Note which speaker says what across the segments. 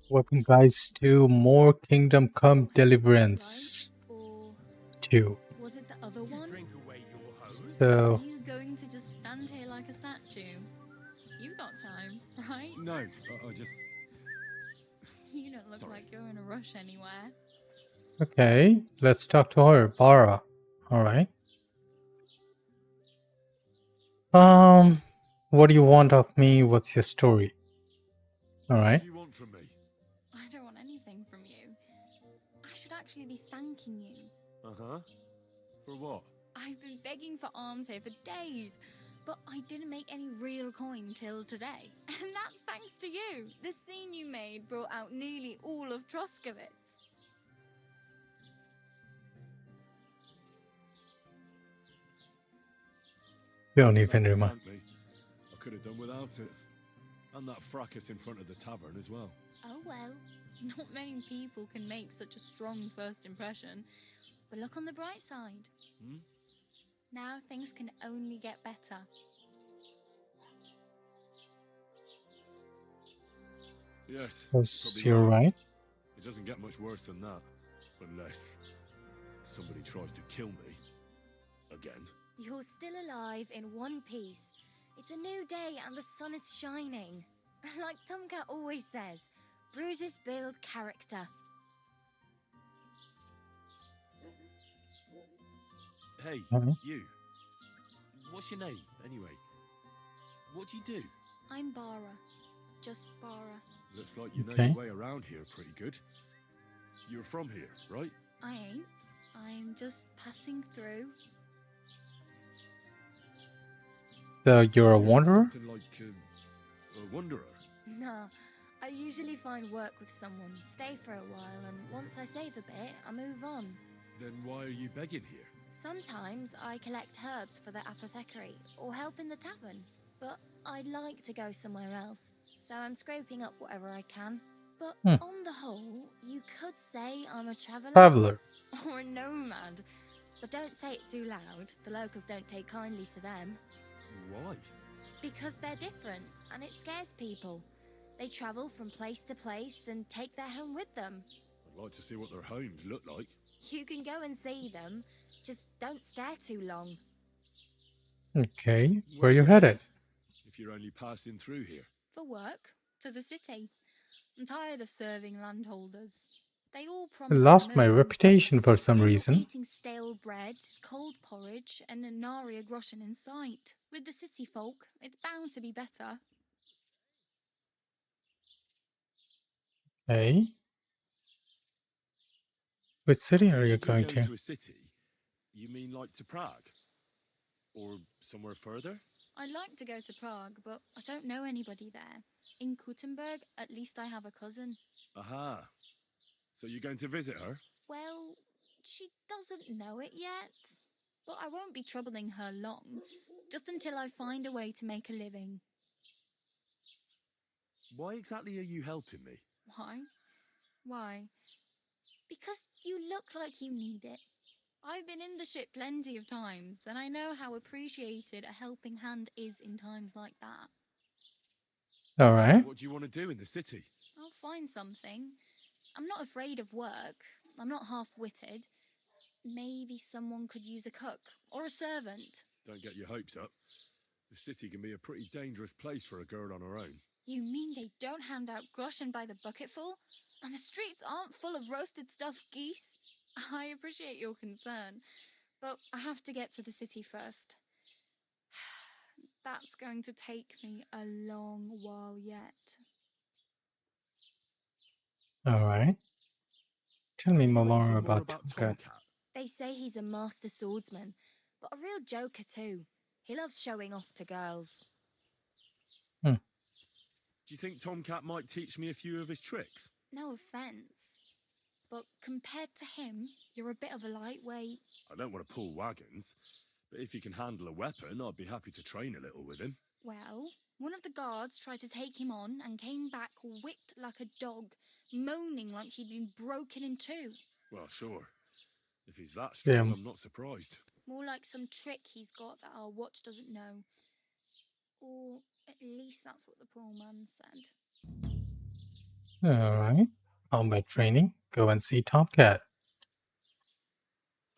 Speaker 1: Welcome, guys, to more Kingdom Come Deliverance
Speaker 2: Or
Speaker 1: 2.
Speaker 2: was it the other one?
Speaker 1: So,
Speaker 2: Are you going to just stand here like a statue? You've got time, right?
Speaker 3: No, I just...
Speaker 2: You don't look
Speaker 3: Sorry.
Speaker 2: like you're in a rush anywhere.
Speaker 1: okay, let's talk to her, Bara. Alright. What do you want of me? What's your story?
Speaker 3: What
Speaker 1: Alright.
Speaker 3: do you want from me?
Speaker 2: I don't want anything from you. I should actually be thanking you.
Speaker 3: Uh-huh. For what?
Speaker 2: I've been begging for alms here for days, but I didn't make any real coin till today. And that's thanks to you. The scene you made brought out nearly all of Troskowitz.
Speaker 1: Don't
Speaker 3: You
Speaker 1: even
Speaker 3: don't have to
Speaker 1: remind.
Speaker 3: thank me. I could have done without it. And that fracas in front of the tavern as well.
Speaker 2: Oh well, not many people can make such a strong first impression. But look on the bright side.
Speaker 3: Hmm?
Speaker 2: Now things can only get better.
Speaker 3: Yes,
Speaker 1: So,
Speaker 3: probably
Speaker 1: you're right.
Speaker 3: It doesn't get much worse than that. Unless somebody tries to kill me. Again.
Speaker 2: You're still alive in one piece. It's a new day and the sun is shining. Like Tomcat always says, bruises build character.
Speaker 3: Hey,
Speaker 1: Mhm.
Speaker 3: you. What's your name, anyway? What do you do?
Speaker 2: I'm Bara. Just Bara.
Speaker 3: Looks like you know
Speaker 1: Okay.
Speaker 3: your way around here pretty good. You're from here, right?
Speaker 2: I ain't. I'm just passing through.
Speaker 1: So, you're a wanderer?
Speaker 3: Something like a wanderer.
Speaker 2: Nah, I usually find work with someone, stay for a while, and once I save a bit, I move on.
Speaker 3: Then why are you begging here?
Speaker 2: Sometimes I collect herbs for the apothecary or help in the tavern, but I'd like to go somewhere else, so I'm scraping up whatever I can. But on the whole, you could say I'm a
Speaker 1: Traveler.
Speaker 2: or a nomad. But don't say it too loud, the locals don't take kindly to them.
Speaker 3: Why?
Speaker 2: Because they're different, and it scares people. They travel from place to place and take their home with them.
Speaker 3: I'd like to see what their homes look like.
Speaker 2: You can go and see them, just don't stare too long.
Speaker 1: Okay, where you headed?
Speaker 3: If you're only passing through here.
Speaker 2: For work, to the city. I'm tired of serving landholders. They all
Speaker 1: I
Speaker 2: promise
Speaker 1: lost my
Speaker 2: millions,
Speaker 1: reputation for some
Speaker 2: end up
Speaker 1: reason.
Speaker 2: eating stale bread, cold porridge, and a nary a groschen in sight. With the city folk, it's bound to be better.
Speaker 1: Okay. Which city are you
Speaker 3: You're
Speaker 1: going
Speaker 3: going
Speaker 1: to?
Speaker 3: to a city? You mean like to Prague? Or somewhere further?
Speaker 2: I'd like to go to Prague, but I don't know anybody there. In Kuttenberg, at least I have a cousin.
Speaker 3: Aha. So you're going to visit her?
Speaker 2: Well, she doesn't know it yet. But I won't be troubling her long, just until I find a way to make a living.
Speaker 3: Why exactly are you helping me?
Speaker 2: Why? Why? Because you look like you need it. I've been in the ship plenty of times, and I know how appreciated a helping hand is in times like that.
Speaker 1: Alright.
Speaker 3: What do you want to do in the city?
Speaker 2: I'll find something. I'm not afraid of work. I'm not half-witted. Maybe someone could use a cook or a servant.
Speaker 3: Don't get your hopes up. The city can be a pretty dangerous place for a girl on her own.
Speaker 2: You mean they don't hand out groschen by the bucketful? And the streets aren't full of roasted stuffed geese? I appreciate your concern, but I have to get to the city first. That's going to take me a long while yet.
Speaker 1: Alright. Tell me more
Speaker 3: Anything
Speaker 1: about Tomcat.
Speaker 2: They say he's a master swordsman, but a real joker too. He loves showing off to girls.
Speaker 3: Do you think Tomcat might teach me a few of his tricks?
Speaker 2: No offence, but compared to him, you're a bit of a lightweight.
Speaker 3: I don't want to pull wagons, but if he can handle a weapon, I'd be happy to train a little with him.
Speaker 2: Well, one of the guards tried to take him on and came back whipped like a dog, moaning like he'd been broken in two.
Speaker 3: Well, sure. If he's that strong, I'm not surprised.
Speaker 2: More like some trick he's got that our watch doesn't know. Or at least that's what the poor man said.
Speaker 1: Alright. Combat training. Go and see Tomcat.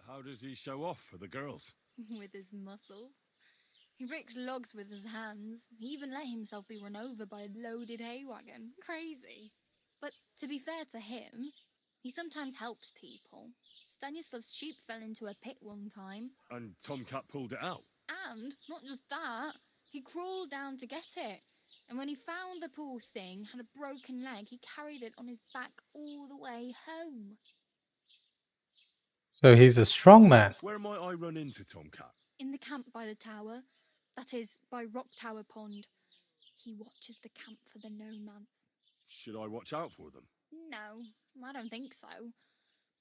Speaker 3: How does he show off for the girls?
Speaker 2: With his muscles. He breaks logs with his hands. He even let himself be run over by a loaded hay wagon. Crazy. But to be fair to him, he sometimes helps people. Stanislav's sheep fell into a pit one time.
Speaker 3: And Tomcat pulled it out.
Speaker 2: And not just that, he crawled down to get it. And when he found the poor thing had a broken leg, he carried it on his back all the way home.
Speaker 1: So he's a strong man.
Speaker 3: Where might I run into Tomcat?
Speaker 2: In the camp by the tower. That is, by Rock Tower Pond. He watches the camp for the nomads.
Speaker 3: Should I watch out for them?
Speaker 2: No, I don't think so.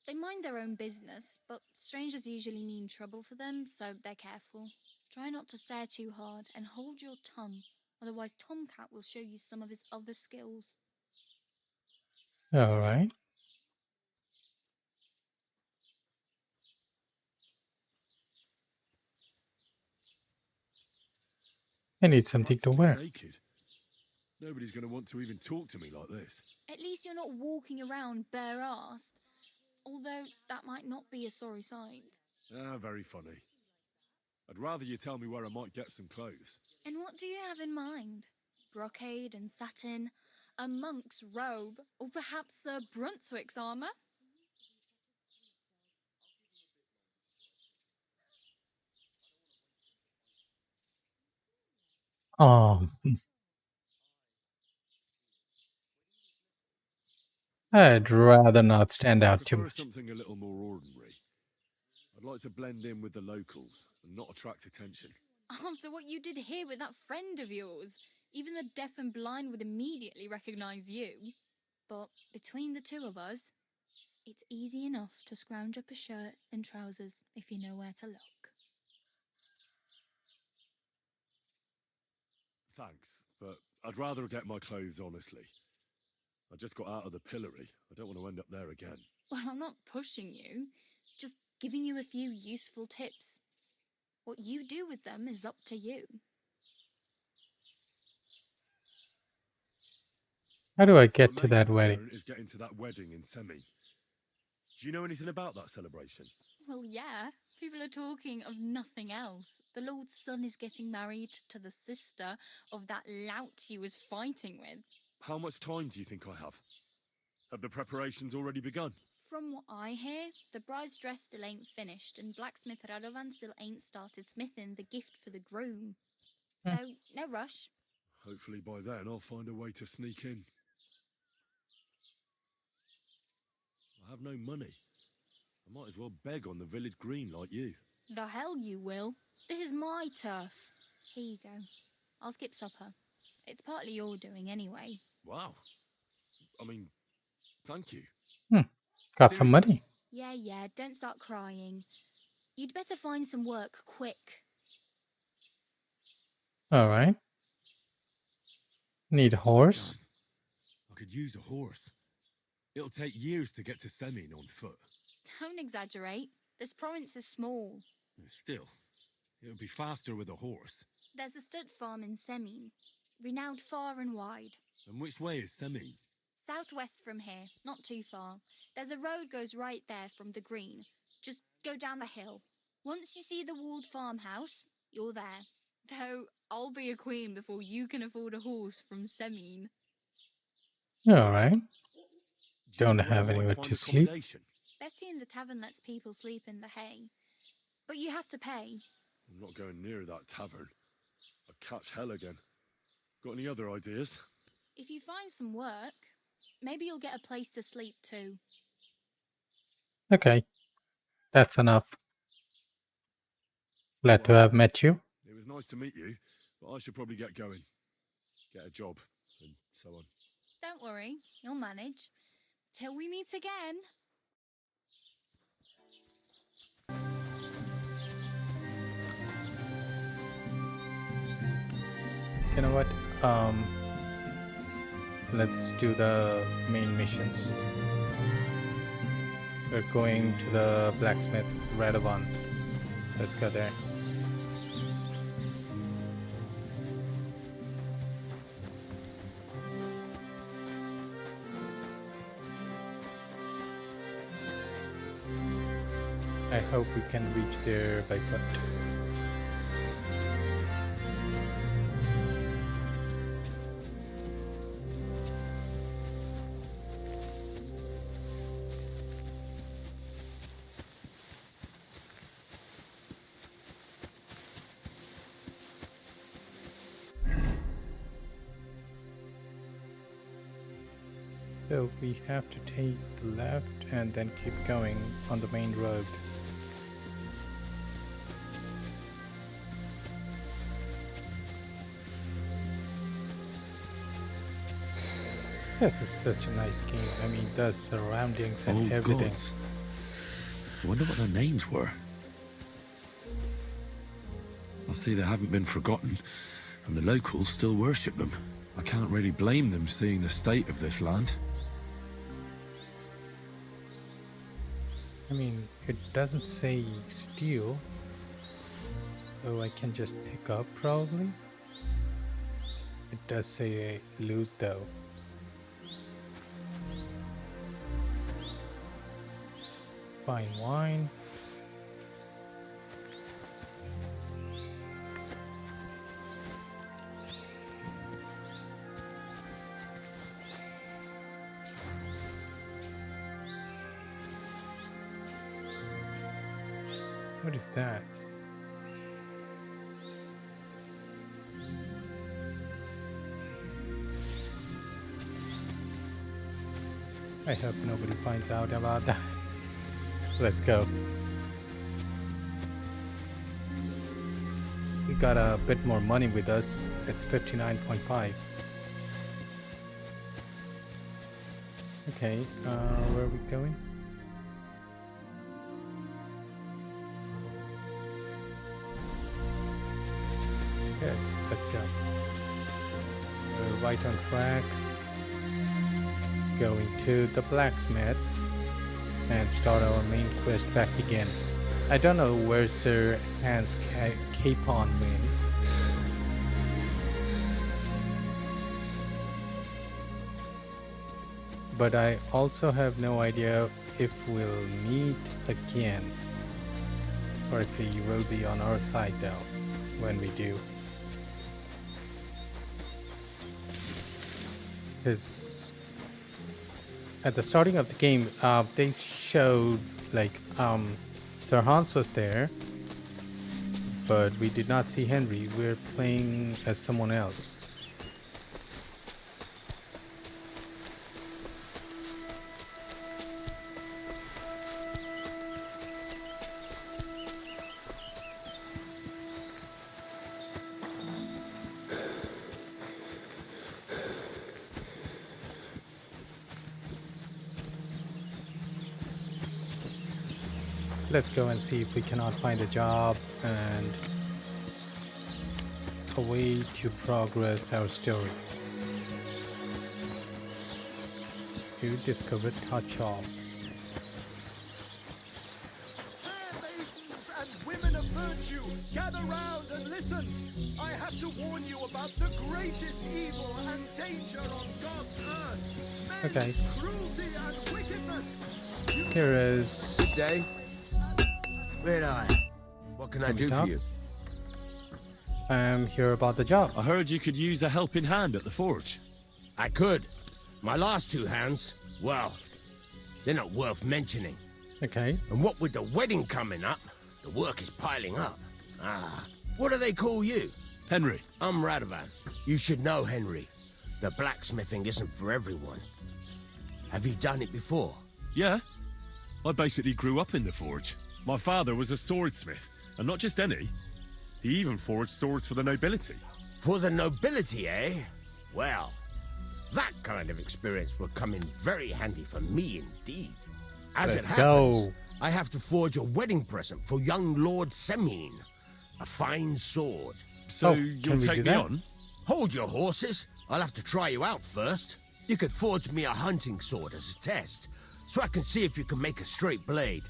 Speaker 2: They mind their own business, but strangers usually mean trouble for them, so they're careful. Try not to stare too hard and hold your tongue, otherwise Tomcat will show you some of his other skills.
Speaker 1: Alright. I need something to wear.
Speaker 3: Naked. Nobody's going to want to even talk to me like this.
Speaker 2: At least you're not walking around bare-assed. Although that might not be a sorry sight.
Speaker 3: Ah, very funny. I'd rather you tell me where I might get some clothes.
Speaker 2: And what do you have in mind? Brocade and satin, a monk's robe, or perhaps Sir Brunswick's armour?
Speaker 1: I'd rather not stand
Speaker 3: I
Speaker 1: out too
Speaker 3: prefer
Speaker 1: much.
Speaker 3: something a little more ordinary. I'd like to blend in with the locals and not attract attention.
Speaker 2: After what you did here with that friend of yours, even the deaf and blind would immediately recognise you. But between the two of us, it's easy enough to scrounge up a shirt and trousers if you know where to look.
Speaker 3: Thanks, but I'd rather get my clothes honestly. I just got out of the pillory. I don't want to end up there again.
Speaker 2: Well, I'm not pushing you, just giving you a few useful tips. What you do with them is up to you.
Speaker 1: How do I get
Speaker 3: My
Speaker 1: to
Speaker 3: main
Speaker 1: that
Speaker 3: concern
Speaker 1: wedding?
Speaker 3: is getting to that wedding in Semine. Do you know anything about that celebration?
Speaker 2: Well, yeah. People are talking of nothing else. The Lord's son is getting married to the sister of that lout he was fighting with.
Speaker 3: How much time do you think I have? Have the preparations already begun?
Speaker 2: From what I hear, the bride's dress still ain't finished, and blacksmith Radovan still ain't started smithing the gift for the groom. So, no rush.
Speaker 3: Hopefully by then I'll find a way to sneak in. I have no money. I might as well beg on the village green like you.
Speaker 2: The hell you will. This is my turf. Here you go. I'll skip supper. It's partly your doing anyway.
Speaker 3: Wow. I mean, thank you.
Speaker 1: Got some money.
Speaker 2: Yeah, don't start crying. You'd better find some work quick.
Speaker 1: Alright. Need a horse.
Speaker 3: I could use a horse. It'll take years to get to Semine on foot.
Speaker 2: Don't exaggerate. This province is small.
Speaker 3: Still, it'll be faster with a horse.
Speaker 2: There's a stud farm in Semine, renowned far and wide.
Speaker 3: And which way is Semine?
Speaker 2: Southwest from here, not too far. There's a road goes right there from the green. Just go down the hill. Once you see the walled farmhouse, you're there. Though I'll be a queen before you can afford a horse from Semine.
Speaker 1: Alright. Don't
Speaker 3: Do you know
Speaker 1: have
Speaker 3: where I might
Speaker 1: anywhere
Speaker 3: find
Speaker 1: to sleep.
Speaker 3: accommodation?
Speaker 2: Betty in the tavern lets people sleep in the hay. But you have to pay.
Speaker 3: I'm not going near that tavern. I'd catch hell again. Got any other ideas?
Speaker 2: If you find some work, maybe you'll get a place to sleep too.
Speaker 1: Okay. That's enough. Glad to have met you.
Speaker 3: It was nice to meet you, but I should probably get going. Get a job, and so on.
Speaker 2: Don't worry, you'll manage. Till we meet again.
Speaker 1: You know what? Let's do the main missions. We're going to the blacksmith Radovan. Let's go there. I hope we can reach there by foot. So we have to take the left and then keep going on the main road. This is such a nice game. I mean, the surroundings and everything.
Speaker 3: Gods. I wonder what their names were. I see they haven't been forgotten, and the locals still worship them. I can't really blame them seeing the state of this land.
Speaker 1: I mean, it doesn't say steal, so I can just pick up probably. It does say loot though. Fine wine. What is that? I hope nobody finds out about that. Let's go. We got a bit more money with us. It's 59.5. Okay, where are we going? Okay, let's go. We're right on track. Going to the blacksmith and start our main quest back again. I don't know where Sir Hans Capon went. But I also have no idea if we'll meet again or if he will be on our side though when we do. Because at the starting of the game, they showed like Sir Hans was there, but we did not see Henry. We're playing as someone else. Let's go and see if we cannot find a job and a way to progress our story. You discovered touch off.
Speaker 4: Maidens and women of virtue, gather round and listen. I have to warn you about the greatest evil and danger on God's earth.
Speaker 1: Okay.
Speaker 4: Cruelty and wickedness.
Speaker 1: Here is.
Speaker 5: Good day. Where are you? What can I
Speaker 1: Can we
Speaker 5: do
Speaker 1: talk?
Speaker 5: for you?
Speaker 1: I'm here about the job.
Speaker 3: I heard you could use a helping hand at the forge.
Speaker 5: I could. My last two hands, well, they're not worth mentioning.
Speaker 1: Okay.
Speaker 5: And what with the wedding coming up, the work is piling up. What do they call you?
Speaker 3: Henry.
Speaker 5: I'm Radovan. You should know, Henry. The blacksmithing isn't for everyone. Have you done it before?
Speaker 3: Yeah. I basically grew up in the forge. My father was a swordsmith, and not just any. He even forged swords for the nobility.
Speaker 5: For the nobility, eh? Well, that kind of experience will come in very handy for me indeed. As
Speaker 1: Let's
Speaker 5: it happens,
Speaker 1: go.
Speaker 5: I have to forge a wedding present for young Lord Semine. A fine sword.
Speaker 3: So
Speaker 1: Oh,
Speaker 3: you'll
Speaker 1: can we
Speaker 3: take
Speaker 1: do
Speaker 3: me
Speaker 1: that?
Speaker 3: on?
Speaker 5: Hold your horses. I'll have to try you out first. You could forge me a hunting sword as a test, so I can see if you can make a straight blade.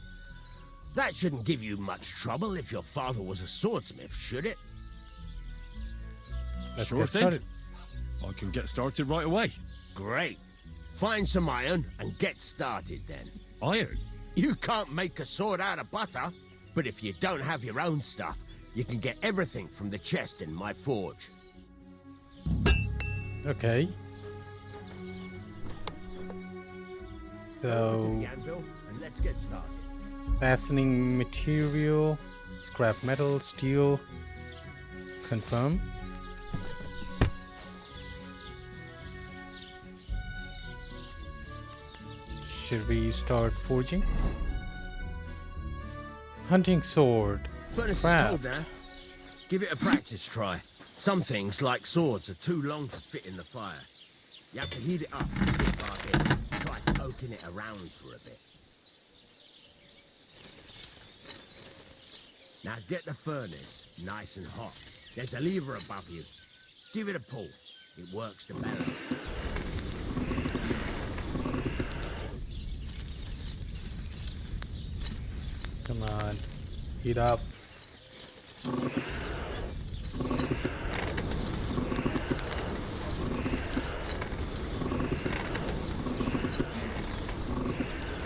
Speaker 5: That shouldn't give you much trouble if your father was a swordsmith, should it?
Speaker 1: Let's
Speaker 3: Sure
Speaker 1: get
Speaker 3: thing.
Speaker 1: started.
Speaker 3: I can get started right away.
Speaker 5: Great. Find some iron and get started then.
Speaker 3: Iron?
Speaker 5: You can't make a sword out of butter. But if you don't have your own stuff, you can get everything from the chest in my forge.
Speaker 1: Okay.
Speaker 5: Go to
Speaker 1: So,
Speaker 5: the anvil and let's get started.
Speaker 1: fastening material, scrap metal, steel. Confirm. Should we start forging? Hunting sword.
Speaker 5: Furnace
Speaker 1: Craft.
Speaker 5: is cold now. Give it a practice try. Some things, like swords, are too long to fit in the fire. You have to heat it up bit by bit. Try poking it around for a bit. Now get the furnace nice and hot. There's a lever above you. Give it a pull. It works the bellows.
Speaker 1: Come on. Heat up.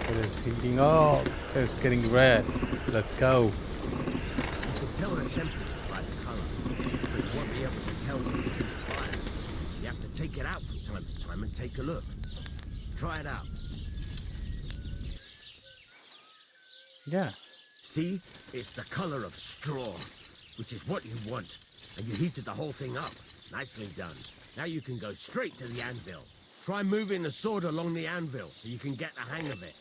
Speaker 1: It is heating up. It's getting red. Let's go.
Speaker 5: You can tell the temperature by the color, but you won't be able to tell when it's in the fire. You have to take it out from time to time and take a look. Try it out.
Speaker 1: Yeah.
Speaker 5: See? It's the color of straw, which is what you want. And you heated the whole thing up. Nicely done. Now you can go straight to the anvil. Try moving the sword along the anvil so you can get the hang of it.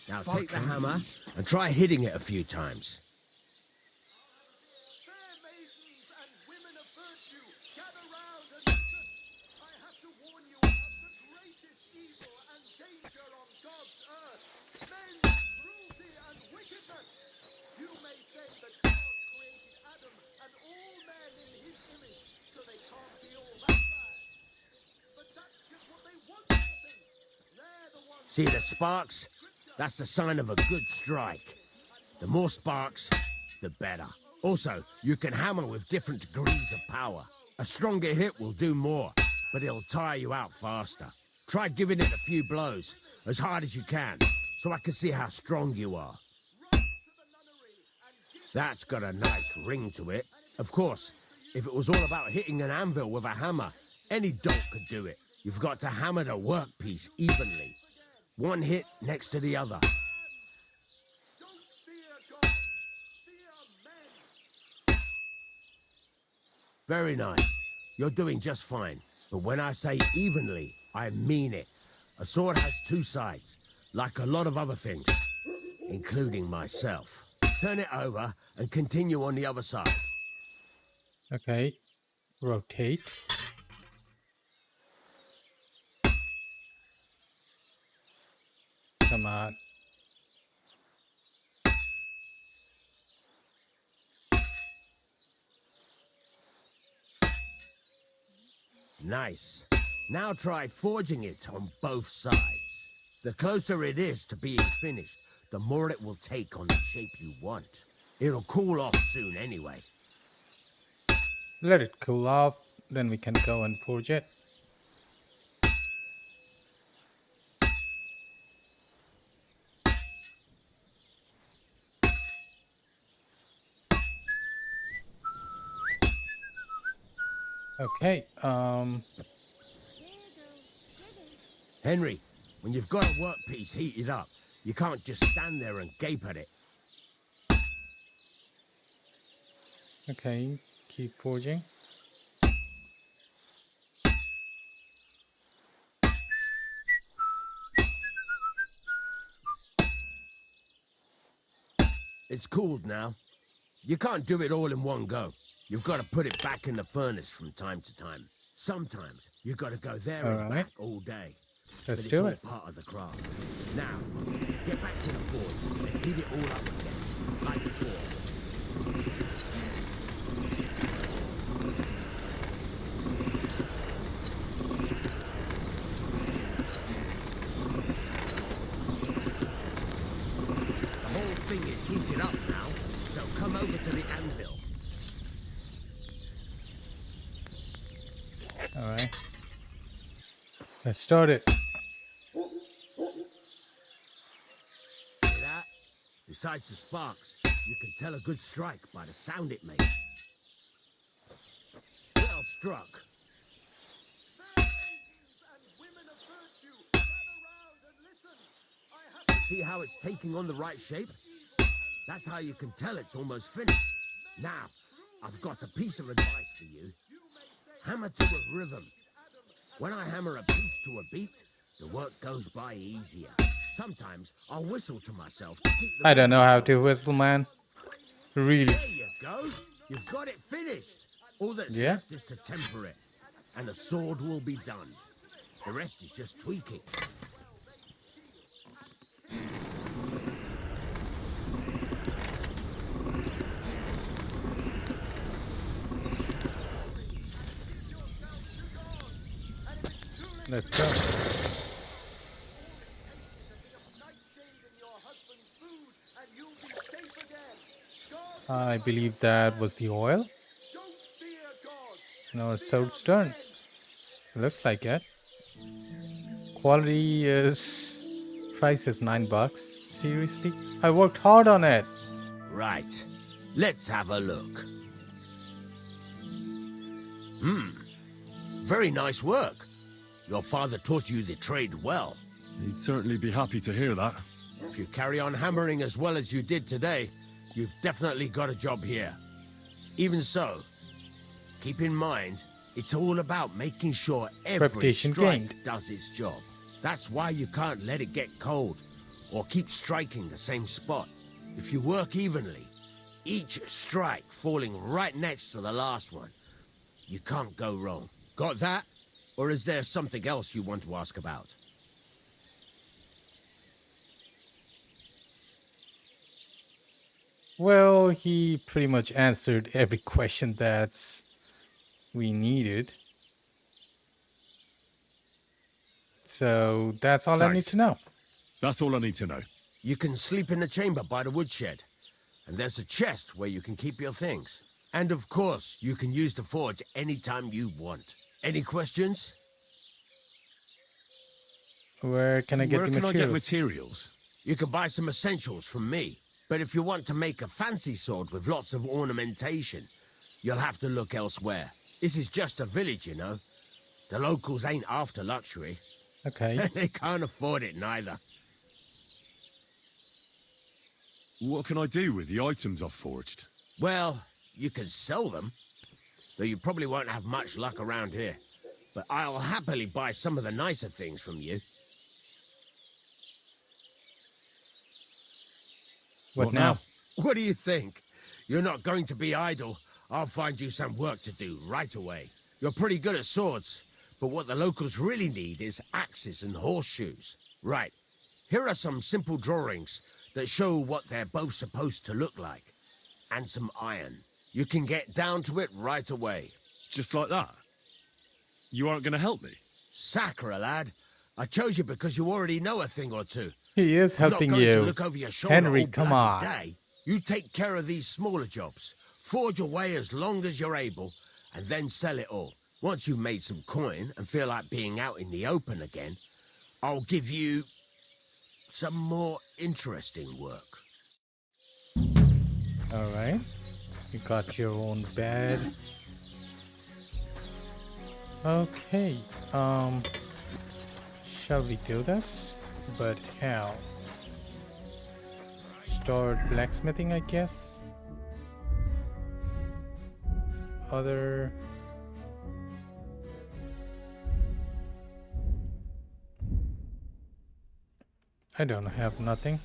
Speaker 5: Now take the hammer and try hitting it a few times.
Speaker 4: Fair maidens and women of virtue, gather round and listen. I have to warn you about the greatest evil and danger on God's earth. Men's cruelty and wickedness. You may say that God created Adam and all men in his image, so they can't be all that bad. But that's just what they want to think. They're the ones.
Speaker 5: See the sparks? That's the sign of a good strike. The more sparks, the better. Also, you can hammer with different degrees of power. A stronger hit will do more, but it'll tire you out faster. Try giving it a few blows, as hard as you can, so I can see how strong you are. That's got a nice ring to it. Of course, if it was all about hitting an anvil with a hammer, any dolt could do it. You've got to hammer the workpiece evenly. One hit next to the other.
Speaker 4: Don't fear God, fear men.
Speaker 5: Very nice. You're doing just fine. But when I say evenly, I mean it. A sword has two sides, like a lot of other things, including myself. Turn it over and continue on the other side.
Speaker 1: Okay. Rotate. Come on.
Speaker 5: Nice. Now try forging it on both sides. The closer it is to being finished, the more it will take on the shape you want. It'll cool off soon anyway.
Speaker 1: Let it cool off. Then we can go and forge it. Okay.
Speaker 5: Henry, when you've got a workpiece heated up, you can't just stand there and gape at it.
Speaker 1: Okay. Keep forging.
Speaker 5: It's cooled now. You can't do it all in one go. You've got to put it back in the furnace from time to time. Sometimes you've got to go there and
Speaker 1: Alright.
Speaker 5: back all day.
Speaker 1: Let's
Speaker 5: But
Speaker 1: do
Speaker 5: it's all
Speaker 1: it.
Speaker 5: part of the craft. Now, get back to the forge and heat it all up again, like before. The whole thing is heated up now, so come over to the anvil.
Speaker 1: 'Alright. Let's start it.
Speaker 5: See that? Besides the sparks, you can tell a good strike by the sound it makes. Well struck. See how it's taking on the right shape? That's how you can tell it's almost finished. Now, I've got a piece of advice for you. Hammer to a rhythm. When I hammer a piece to a beat, the work goes by easier. Sometimes I'll whistle to myself to keep the
Speaker 1: I don't know how to whistle, man. Really.
Speaker 5: There you go. You've got it finished. All that's
Speaker 1: Yeah.
Speaker 5: left is to temper it, and the sword will be done. The rest is just tweaking.
Speaker 1: Let's go. I believe that was the oil. And our sword's done. It looks like it. Quality is... Price is $9. Seriously? I worked hard on it.
Speaker 5: Right. Let's have a look. Very nice work. Your father taught you the trade well.
Speaker 3: He'd certainly be happy to hear that.
Speaker 5: If you carry on hammering as well as you did today, you've definitely got a job here. Even so, keep in mind, it's all about making sure every
Speaker 1: Reputation
Speaker 5: strike
Speaker 1: gained.
Speaker 5: does its job. That's why you can't let it get cold, or keep striking the same spot. If you work evenly, each strike falling right next to the last one, you can't go wrong. Got that? Or is there something else you want to ask about?
Speaker 1: Well, he pretty much answered every question that's we needed. So that's all I need
Speaker 3: Thanks.
Speaker 1: to know.
Speaker 3: That's all I need to know.
Speaker 5: You can sleep in the chamber by the woodshed. And there's a chest where you can keep your things. And of course, you can use the forge anytime you want. Any questions?
Speaker 1: Where can I get
Speaker 3: Where
Speaker 1: the
Speaker 3: can I get
Speaker 1: materials?
Speaker 3: materials?
Speaker 5: You can buy some essentials from me. But if you want to make a fancy sword with lots of ornamentation, you'll have to look elsewhere. This is just a village, you know. The locals ain't after luxury.
Speaker 1: Okay.
Speaker 5: They can't afford it neither.
Speaker 3: What can I do with the items I've forged?
Speaker 5: Well, you can sell them, though you probably won't have much luck around here. But I'll happily buy some of the nicer things from you.
Speaker 1: What now?
Speaker 5: What do you think? You're not going to be idle. I'll find you some work to do right away. You're pretty good at swords, but what the locals really need is axes and horseshoes. Right, here are some simple drawings that show what they're both supposed to look like. And some iron. You can get down to it right away.
Speaker 3: Just like that? You aren't going to help me?
Speaker 5: Sacre, lad. I chose you because you already know a thing or two.
Speaker 1: He is
Speaker 5: I'm
Speaker 1: helping
Speaker 5: not going
Speaker 1: you.
Speaker 5: to look over your shoulder
Speaker 1: Henry,
Speaker 5: all
Speaker 1: come
Speaker 5: bloody
Speaker 1: on.
Speaker 5: day. You take care of these smaller jobs. Forge away as long as you're able, and then sell it all. Once you've made some coin and feel like being out in the open again, I'll give you some more interesting work.
Speaker 1: All right. You got your own bed. Okay. Shall we do this? But how? Start blacksmithing, I guess. Other... I don't have nothing.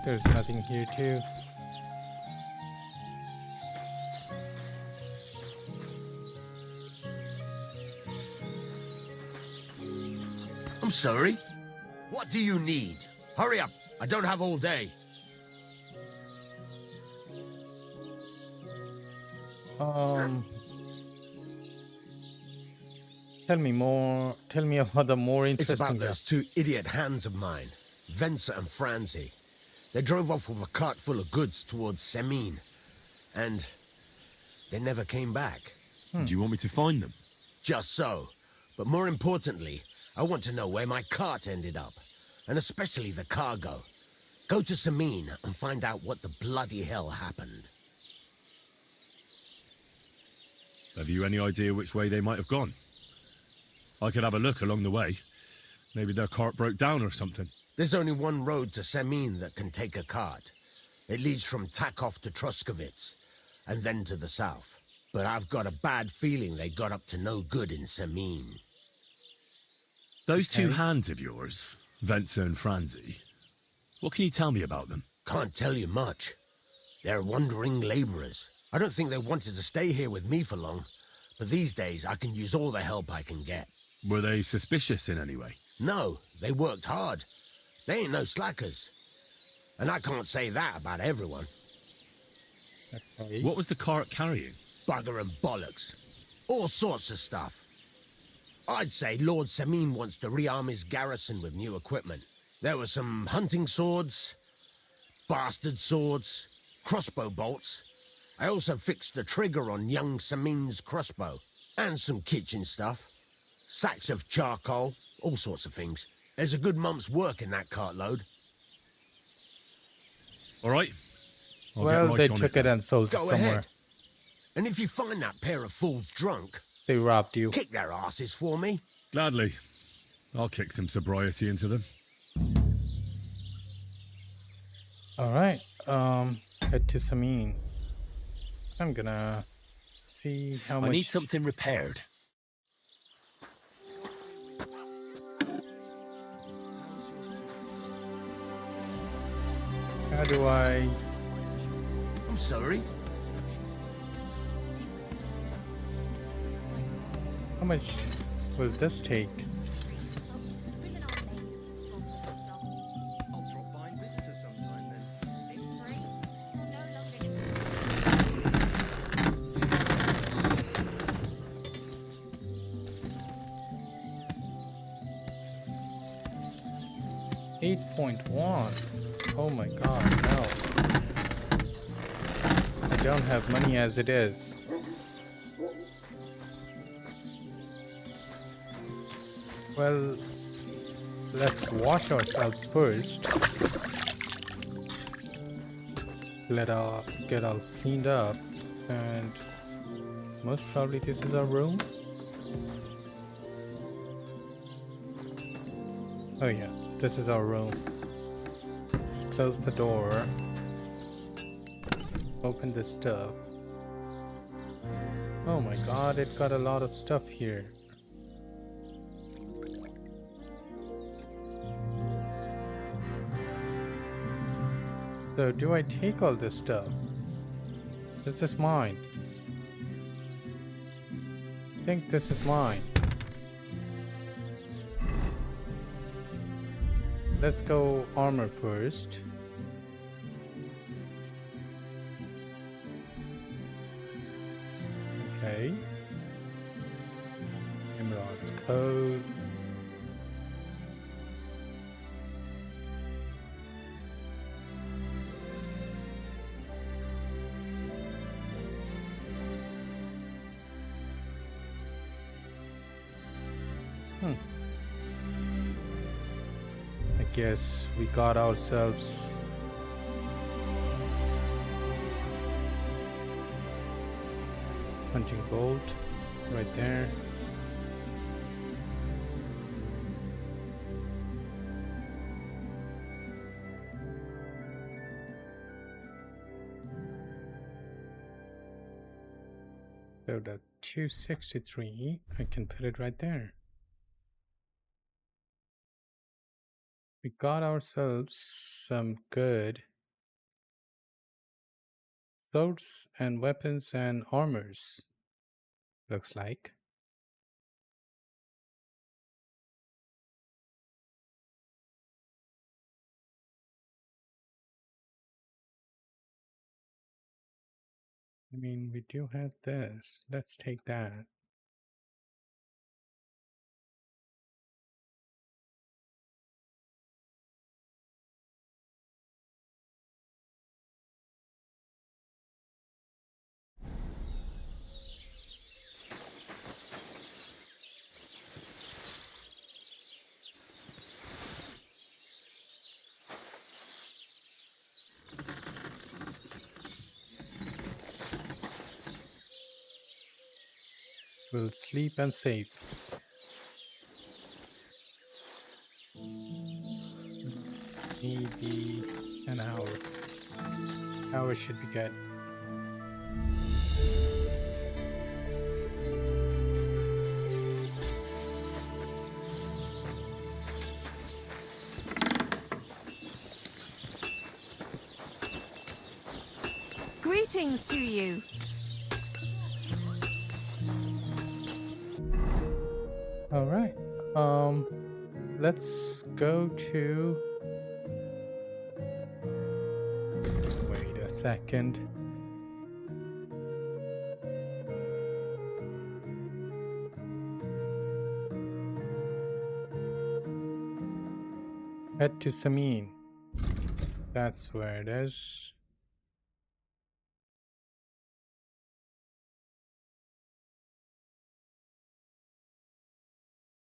Speaker 1: There's nothing here too.
Speaker 5: I'm sorry? What do you need? Hurry up. I don't have all day.
Speaker 1: Tell me about the more
Speaker 5: It's
Speaker 1: interesting
Speaker 5: about
Speaker 1: job.
Speaker 5: those two idiot hands of mine, Venser and Franzi. They drove off with a cart full of goods towards Semine. And they never came back.
Speaker 3: Do you want me to find them?
Speaker 5: Just so. But more importantly, I want to know where my cart ended up. And especially the cargo. Go to Semine and find out what the bloody hell happened.
Speaker 3: Have you any idea which way they might have gone? I could have a look along the way. Maybe their cart broke down or something.
Speaker 5: There's only one road to Semine that can take a cart. It leads from Takov to Troskovitz, and then to the south. But I've got a bad feeling they got up to no good in Semine.
Speaker 3: Those two hands of yours, Venza and Franzi, what can you tell me about them?
Speaker 5: Can't tell you much. They're wandering laborers. I don't think they wanted to stay here with me for long, but these days I can use all the help I can get.
Speaker 3: Were they suspicious in any way?
Speaker 5: No, they worked hard. They ain't no slackers. And I can't say that about everyone.
Speaker 1: Okay.
Speaker 3: What was the cart carrying?
Speaker 5: Bugger and bollocks. All sorts of stuff. I'd say Lord Semine wants to rearm his garrison with new equipment. There were some hunting swords, bastard swords, crossbow bolts. I also fixed the trigger on young Semine's crossbow. And some kitchen stuff. Sacks of charcoal, all sorts of things. There's a good month's work in that cartload.
Speaker 3: All right. I'll
Speaker 1: Well,
Speaker 3: get
Speaker 1: they
Speaker 3: right on
Speaker 1: took it and sold it
Speaker 5: Go
Speaker 1: somewhere.
Speaker 5: ahead. And if you find that pair of fools drunk,
Speaker 1: They robbed you.
Speaker 5: kick their asses for me.
Speaker 3: Gladly. I'll kick some sobriety into them.
Speaker 1: All right. Head to Semine. I'm gonna see how much.
Speaker 6: I need something repaired.
Speaker 1: How do I?
Speaker 5: I'm sorry.
Speaker 1: How much will this take?
Speaker 2: Women aren't ladies from the start.
Speaker 4: I'll drop by and visit her sometime then.
Speaker 2: Feel free. You'll no longer need
Speaker 1: $8.1. Oh my god, no. I don't have money as it is. Well, let's wash ourselves first. Get all cleaned up, and most probably this is our room. Oh yeah, this is our room. Let's close the door. Open this stuff. Oh my god, it got a lot of stuff here. So do I take all this stuff? Is this mine? I think this is mine. Let's go armor first. Okay. Emerald's code. I guess we got ourselves punching bolt right there. So that 263, I can put it right there. We got ourselves some good swords and weapons and armors, looks like. I mean, we do have this. Let's take that. We'll sleep and save. Maybe an hour. Hour should be good.
Speaker 6: Greetings to you.
Speaker 1: All right. Let's go to. Wait a second. Head to Semine. That's where it is.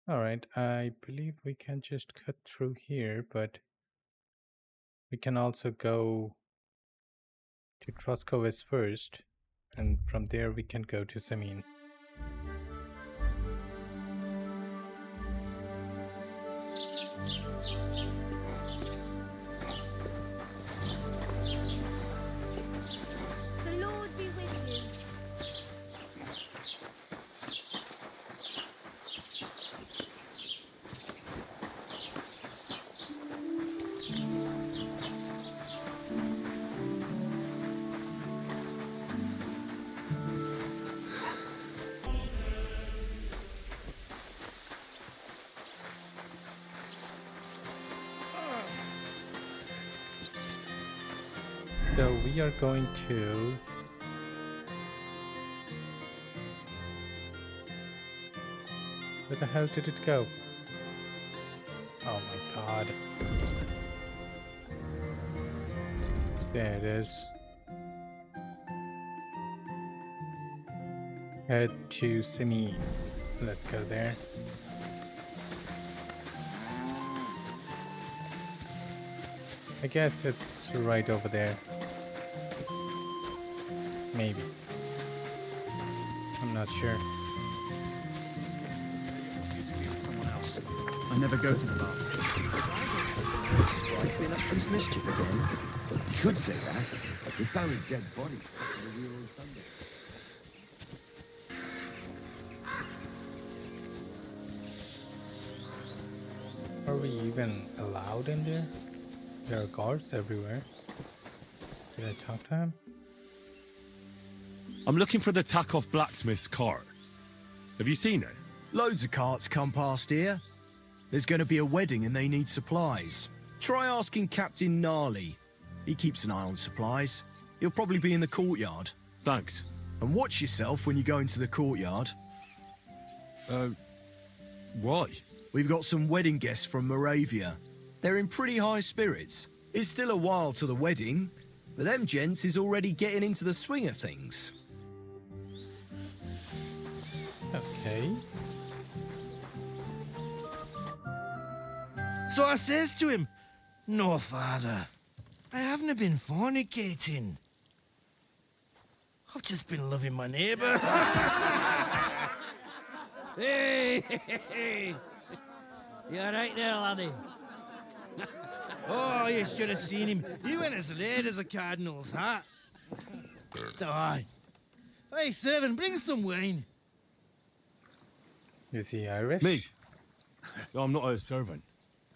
Speaker 1: Alright, I believe we can just cut through here, but we can also go to Troscovis first, and from there we can go to Semine.
Speaker 2: The Lord be with you.
Speaker 1: So we are going to where the hell did it go? Oh my god. There it is. Head to Semine. Let's go there. I guess it's right over there. Maybe. I'm not sure.
Speaker 7: I never go to the bar.
Speaker 5: I've been up to his mischief again. You could say that. We found a dead body stuck in the wheel on Sunday.
Speaker 1: Are we even allowed in there? There are guards everywhere. Did I talk to him?
Speaker 3: I'm looking for the Takeoff blacksmith's cart. Have you seen it?
Speaker 7: Loads of carts come past here. There's going to be a wedding and they need supplies. Try asking Captain Gnarly. He keeps an eye on supplies. He'll probably be in the courtyard.
Speaker 3: Thanks.
Speaker 7: And watch yourself when you go into the courtyard.
Speaker 3: Why?
Speaker 7: We've got some wedding guests from Moravia. They're in pretty high spirits. It's still a while to the wedding, but them gents is already getting into the swing of things.
Speaker 1: Okay.
Speaker 8: So I says to him, "No, father, I haven't been fornicating. I've just been loving my neighbour."
Speaker 9: Hey! You alright there, laddie?
Speaker 8: Oh, you should have seen him. He went as red as a cardinal's hat. Aye. Hey, servant, bring some wine.
Speaker 1: Is he Irish?
Speaker 3: Me? No, I'm not a servant.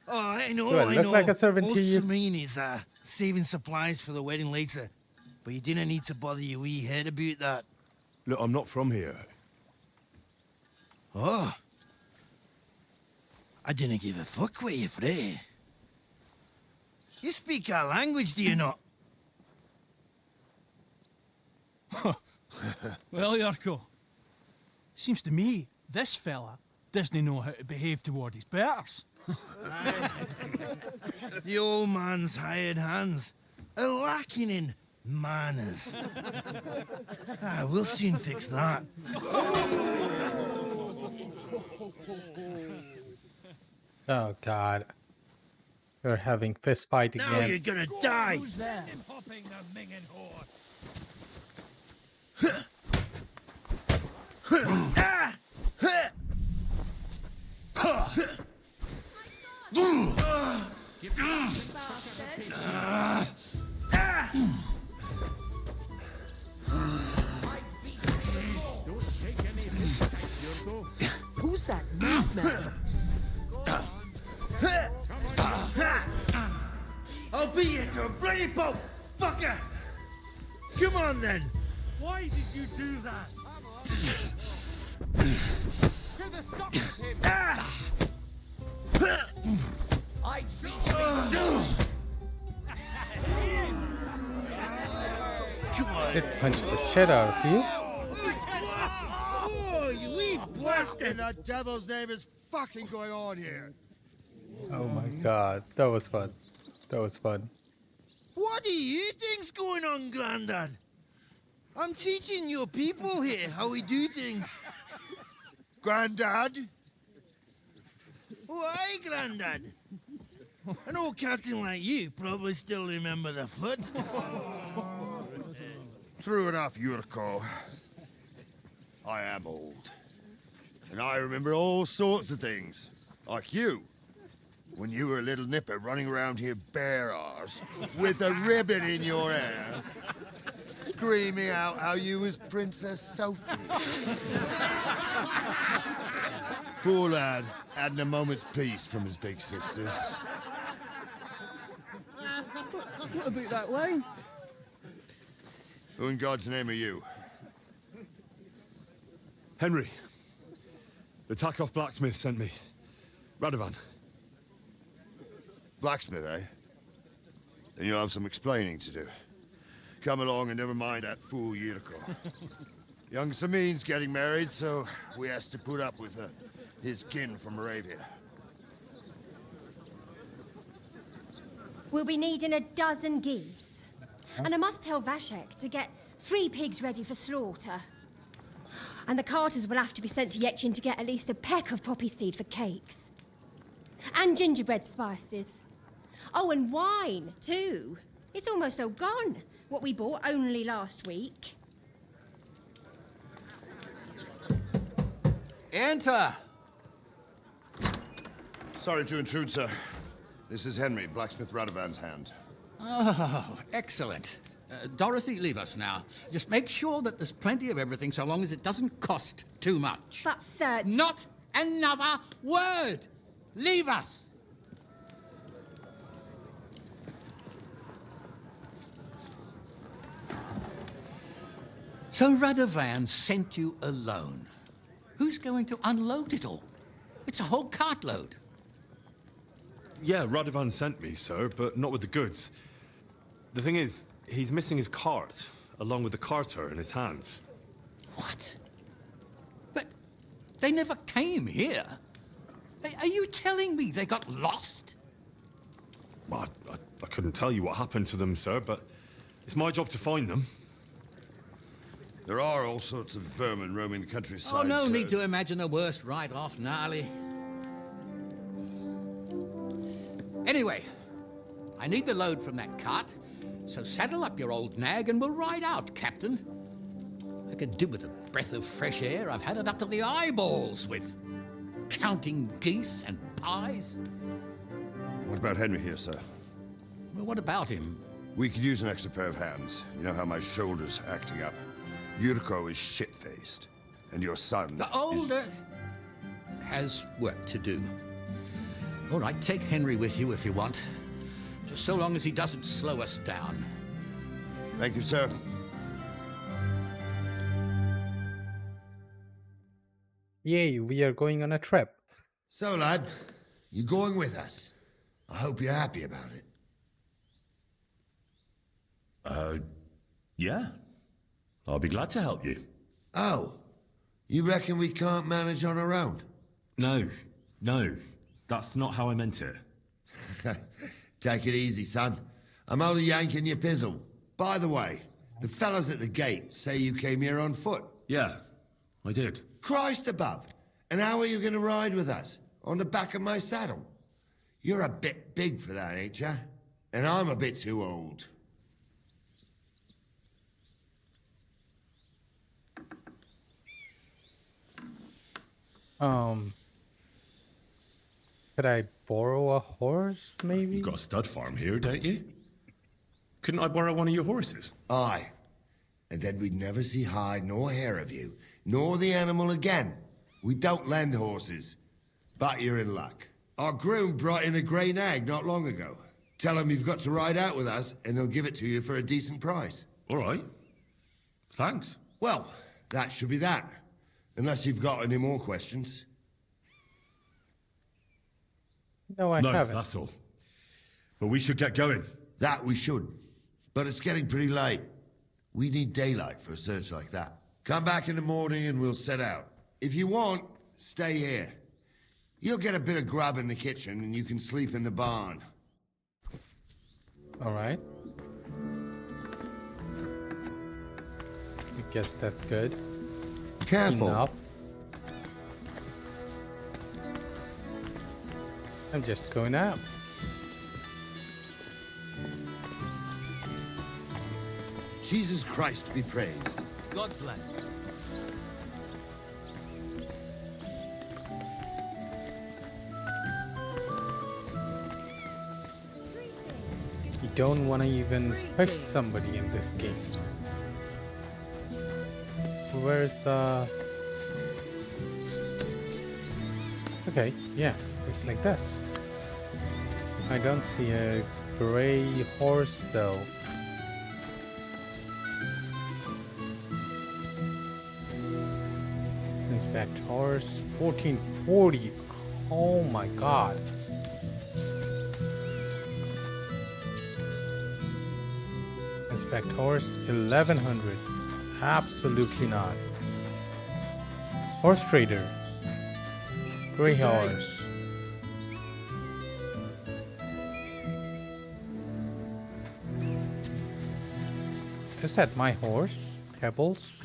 Speaker 8: Oh, I know,
Speaker 1: Do I
Speaker 8: I
Speaker 1: look
Speaker 8: know.
Speaker 1: like a servant to
Speaker 8: Old
Speaker 1: you?
Speaker 8: Semine is saving supplies for the wedding later. But you didn't need to bother your wee head about that.
Speaker 3: Look, I'm not from here.
Speaker 8: Oh. I didn't give a fuck what you frae. You speak our language, do you not?
Speaker 10: Well, Yarko, seems to me this fella doesn't know how to behave toward his betters.
Speaker 8: The old man's hired hands are lacking in manners. We'll soon fix that.
Speaker 1: Oh god. You're having fist fight again.
Speaker 8: Now you're gonna die.
Speaker 9: Who's there?
Speaker 8: Hopping the minging whore.
Speaker 6: that madman?
Speaker 8: I'll beat you to a bloody pulp, fucker! Come on then!
Speaker 9: Why did you do that?
Speaker 5: I treat you.
Speaker 8: Come on!
Speaker 1: It punched the shit out of you.
Speaker 8: Oh, you wee blasted!
Speaker 4: The devil's name is fucking going on here.
Speaker 1: Oh my god, that was fun. That was fun.
Speaker 8: What do you think's going on, Grandad? I'm teaching your people here how we do things.
Speaker 4: Grandad?
Speaker 8: Why, Grandad? An old captain like you probably still remember the flood.
Speaker 4: True enough, Yurko. I am old. And I remember all sorts of things. Like you. When you were a little nipper running around here bare arse, with a ribbon in your hair, screaming out how you was Princess Sophie. Poor lad, hadn't a moment's peace from his big sisters.
Speaker 10: What about that line?
Speaker 4: Who in God's name are you?
Speaker 3: Henry. The Takoff blacksmith sent me. Radovan.
Speaker 4: Blacksmith, eh? Then you'll have some explaining to do. Come along and never mind that fool Yurko. Young Semine's getting married, so we has to put up with his kin from Moravia.
Speaker 11: We'll be needing a dozen geese. And I must tell Vashek to get 3 pigs ready for slaughter. And the carters will have to be sent to Yechin to get at least a peck of poppy seed for cakes. And gingerbread spices. Oh, and wine, too. It's almost all gone, what we bought only last week.
Speaker 12: Enter!
Speaker 4: Sorry to intrude, sir. This is Henry, blacksmith Radovan's hand.
Speaker 12: Oh, excellent. Dorothy, leave us now. Just make sure that there's plenty of everything so long as it doesn't cost too much.
Speaker 11: But, sir...
Speaker 12: Not another word! Leave us! So Radovan sent you alone. Who's going to unload it all? It's a whole cartload.
Speaker 3: Yeah, Radovan sent me, sir, but not with the goods. The thing is, he's missing his cart, along with the carter in his hands.
Speaker 12: What? But they never came here. Are you telling me they got lost?
Speaker 3: Well, I couldn't tell you what happened to them, sir, but it's my job to find them.
Speaker 4: There are all sorts of vermin roaming the countryside.
Speaker 12: Oh, no
Speaker 4: sir.
Speaker 12: need to imagine the worst right off, gnarly. Anyway, I need the load from that cart, so saddle up your old nag and we'll ride out, Captain. I could do with a breath of fresh air. I've had it up to the eyeballs with counting geese and pies.
Speaker 4: What about Henry here, sir?
Speaker 12: Well, what about him?
Speaker 4: We could use an extra pair of hands. You know how my shoulder's acting up. Yurko is shit-faced, and your son...
Speaker 12: The older has work to do. All right, take Henry with you if you want. Just so long as he doesn't slow us down.
Speaker 4: Thank you, sir.
Speaker 1: Yay, we are going on a trip.
Speaker 13: So, lad, you going with us? I hope you're happy about it.
Speaker 3: Yeah. I'll be glad to help you.
Speaker 13: Oh, you reckon we can't manage on our own?
Speaker 3: No. That's not how I meant it.
Speaker 13: Take it easy, son. I'm only yanking your pizzle. By the way, the fellas at the gate say you came here on foot.
Speaker 3: Yeah, I did.
Speaker 13: Christ above. And how are you going to ride with us? On the back of my saddle? You're a bit big for that, ain't ya? And I'm a bit too old.
Speaker 1: Could I borrow a horse, maybe?
Speaker 3: You've got a stud farm here, don't you? Couldn't I borrow one of your horses?
Speaker 13: Aye. And then we'd never see hide nor hair of you, nor the animal again. We don't lend horses, but you're in luck. Our groom brought in a grey nag not long ago. Tell him you've got to ride out with us, and he'll give it to you for a decent price.
Speaker 3: All right. Thanks.
Speaker 13: Well, that should be that. Unless you've got any more questions.
Speaker 1: No, I haven't.
Speaker 3: That's all. But we should get going.
Speaker 13: That we should. But it's getting pretty late. We need daylight for a search like that. Come back in the morning and we'll set out. If you want, stay here. You'll get a bit of grub in the kitchen and you can sleep in the barn.
Speaker 1: All right. I guess that's good.
Speaker 13: Careful.
Speaker 1: Enough. I'm just going out.
Speaker 13: Jesus Christ be praised.
Speaker 7: God bless.
Speaker 1: You don't want to even push somebody in this game. Where's the... Okay, yeah, it's like this. I don't see a gray horse though. Inspect horse 1440. Oh my god. Inspect horse 1100. Absolutely not. Horse trader. Gray horse. Is that my horse? Pebbles?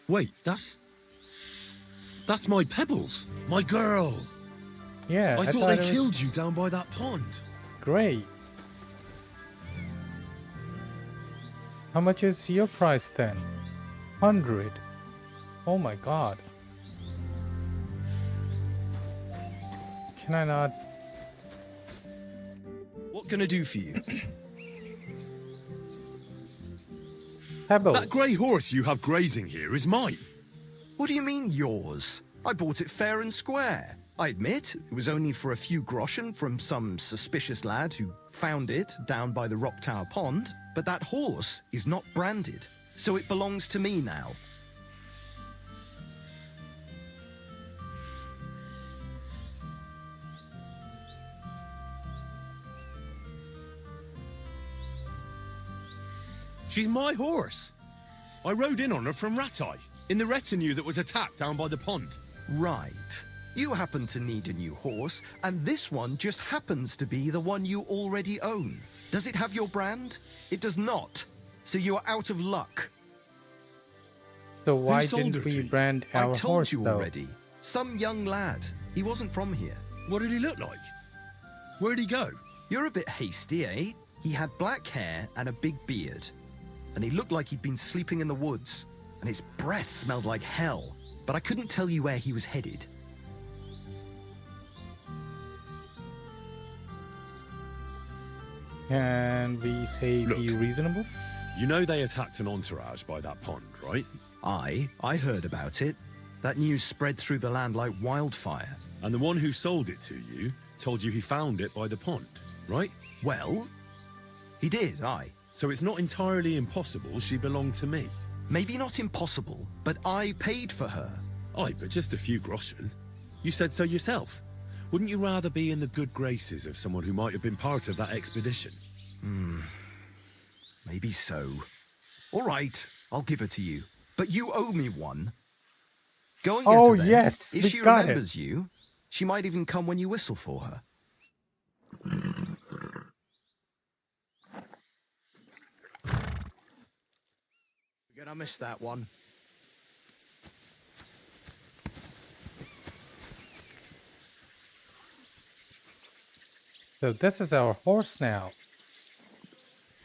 Speaker 7: Wait, that's my Pebbles, my girl.
Speaker 1: Yeah,
Speaker 7: I thought
Speaker 1: it
Speaker 7: they
Speaker 1: was
Speaker 7: killed you down by that pond.
Speaker 1: Great. How much is your price then? 100. Oh my god. Can I not?
Speaker 7: What can I do for you?
Speaker 1: Pebbles.
Speaker 14: That grey horse you have grazing here is mine.
Speaker 7: What do you mean yours? I bought it fair and square. I admit, it was only for a few groschen from some suspicious lad who found it down by the Rock Tower Pond, but that horse is not branded, so it belongs to me now.
Speaker 14: She's my horse. I rode in on her from Ratai, in the retinue that was attacked down by the pond.
Speaker 7: Right. You happen to need a new horse, and this one just happens to be the one you already own. Does it have your brand? It does not. So you are out of luck.
Speaker 1: So why
Speaker 7: Who sold
Speaker 1: didn't
Speaker 7: her
Speaker 1: we
Speaker 7: to you?
Speaker 1: brand our
Speaker 7: I told
Speaker 1: horse
Speaker 7: you
Speaker 1: though?
Speaker 7: already. Some young lad. He wasn't from here.
Speaker 14: What did he look like? Where'd he go?
Speaker 7: You're a bit hasty, eh? He had black hair and a big beard. And he looked like he'd been sleeping in the woods. And his breath smelled like hell. But I couldn't tell you where he was headed.
Speaker 1: Can we say
Speaker 14: Look.
Speaker 1: be reasonable?
Speaker 14: You know they attacked an entourage by that pond, right?
Speaker 7: I heard about it. That news spread through the land like wildfire.
Speaker 14: And the one who sold it to you told you he found it by the pond, right?
Speaker 7: Well, he did, aye.
Speaker 14: So it's not entirely impossible she belonged to me.
Speaker 7: Maybe not impossible, but I paid for her.
Speaker 14: Aye, but just a few groschen. You said so yourself. Wouldn't you rather be in the good graces of someone who might have been part of that expedition?
Speaker 7: Maybe so. All right, I'll give her to you. But you owe me one. Go and get
Speaker 1: Oh,
Speaker 7: her then.
Speaker 1: yes,
Speaker 7: If
Speaker 1: we
Speaker 7: she
Speaker 1: got it.
Speaker 7: remembers you, she might even come when you whistle for her. Again, I missed that one.
Speaker 1: So this is our horse now.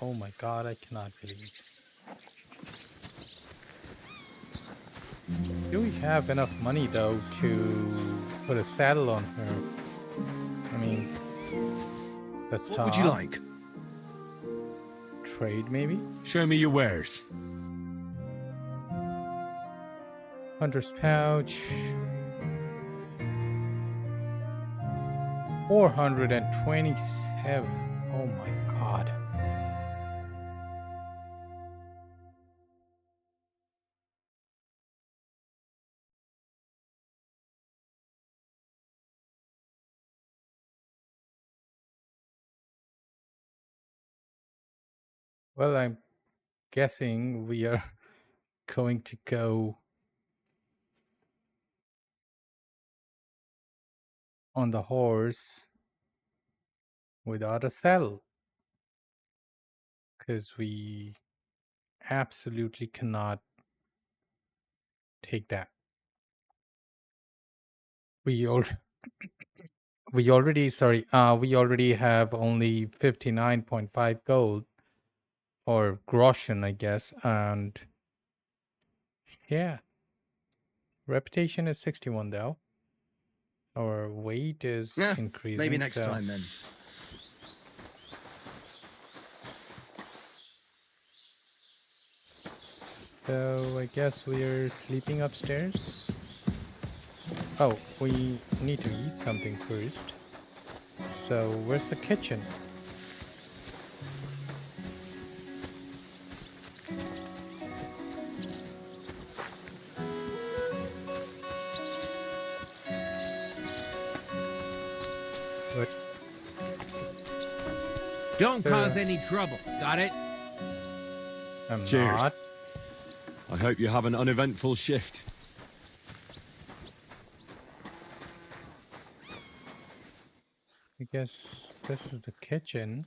Speaker 1: Oh my god, I cannot believe. Do we have enough money though to put a saddle on her? I mean, that's tough.
Speaker 7: What would you like?
Speaker 1: Trade maybe?
Speaker 14: Show me your wares.
Speaker 1: Hunter's pouch. 427. Oh my god. Well, I'm guessing we are going to go on the horse without a saddle, because we absolutely cannot take that. We al- we already have only 59.5 gold, or groschen, I guess, and yeah, reputation is 61 though. Our weight is
Speaker 7: Yeah,
Speaker 1: increasing.
Speaker 7: maybe next
Speaker 1: so
Speaker 7: time then.
Speaker 1: So I guess we're sleeping upstairs. Oh, we need to eat something first. So where's the kitchen? What?
Speaker 15: Don't cause any trouble. Got it?
Speaker 1: I'm
Speaker 14: Cheers.
Speaker 1: not.
Speaker 14: I hope you have an uneventful shift.
Speaker 1: I guess this is the kitchen.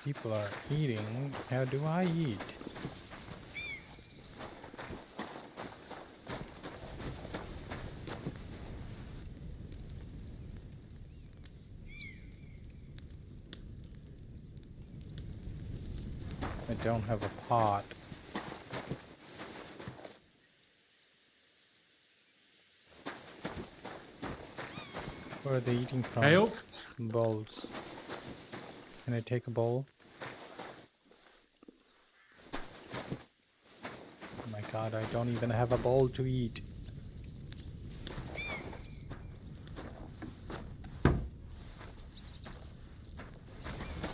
Speaker 1: People are eating. How do I eat? I don't have a pot. Where are they eating from?
Speaker 9: Hey, Oak.
Speaker 1: Bowls. Can I take a bowl? Oh my god, I don't even have a bowl to eat.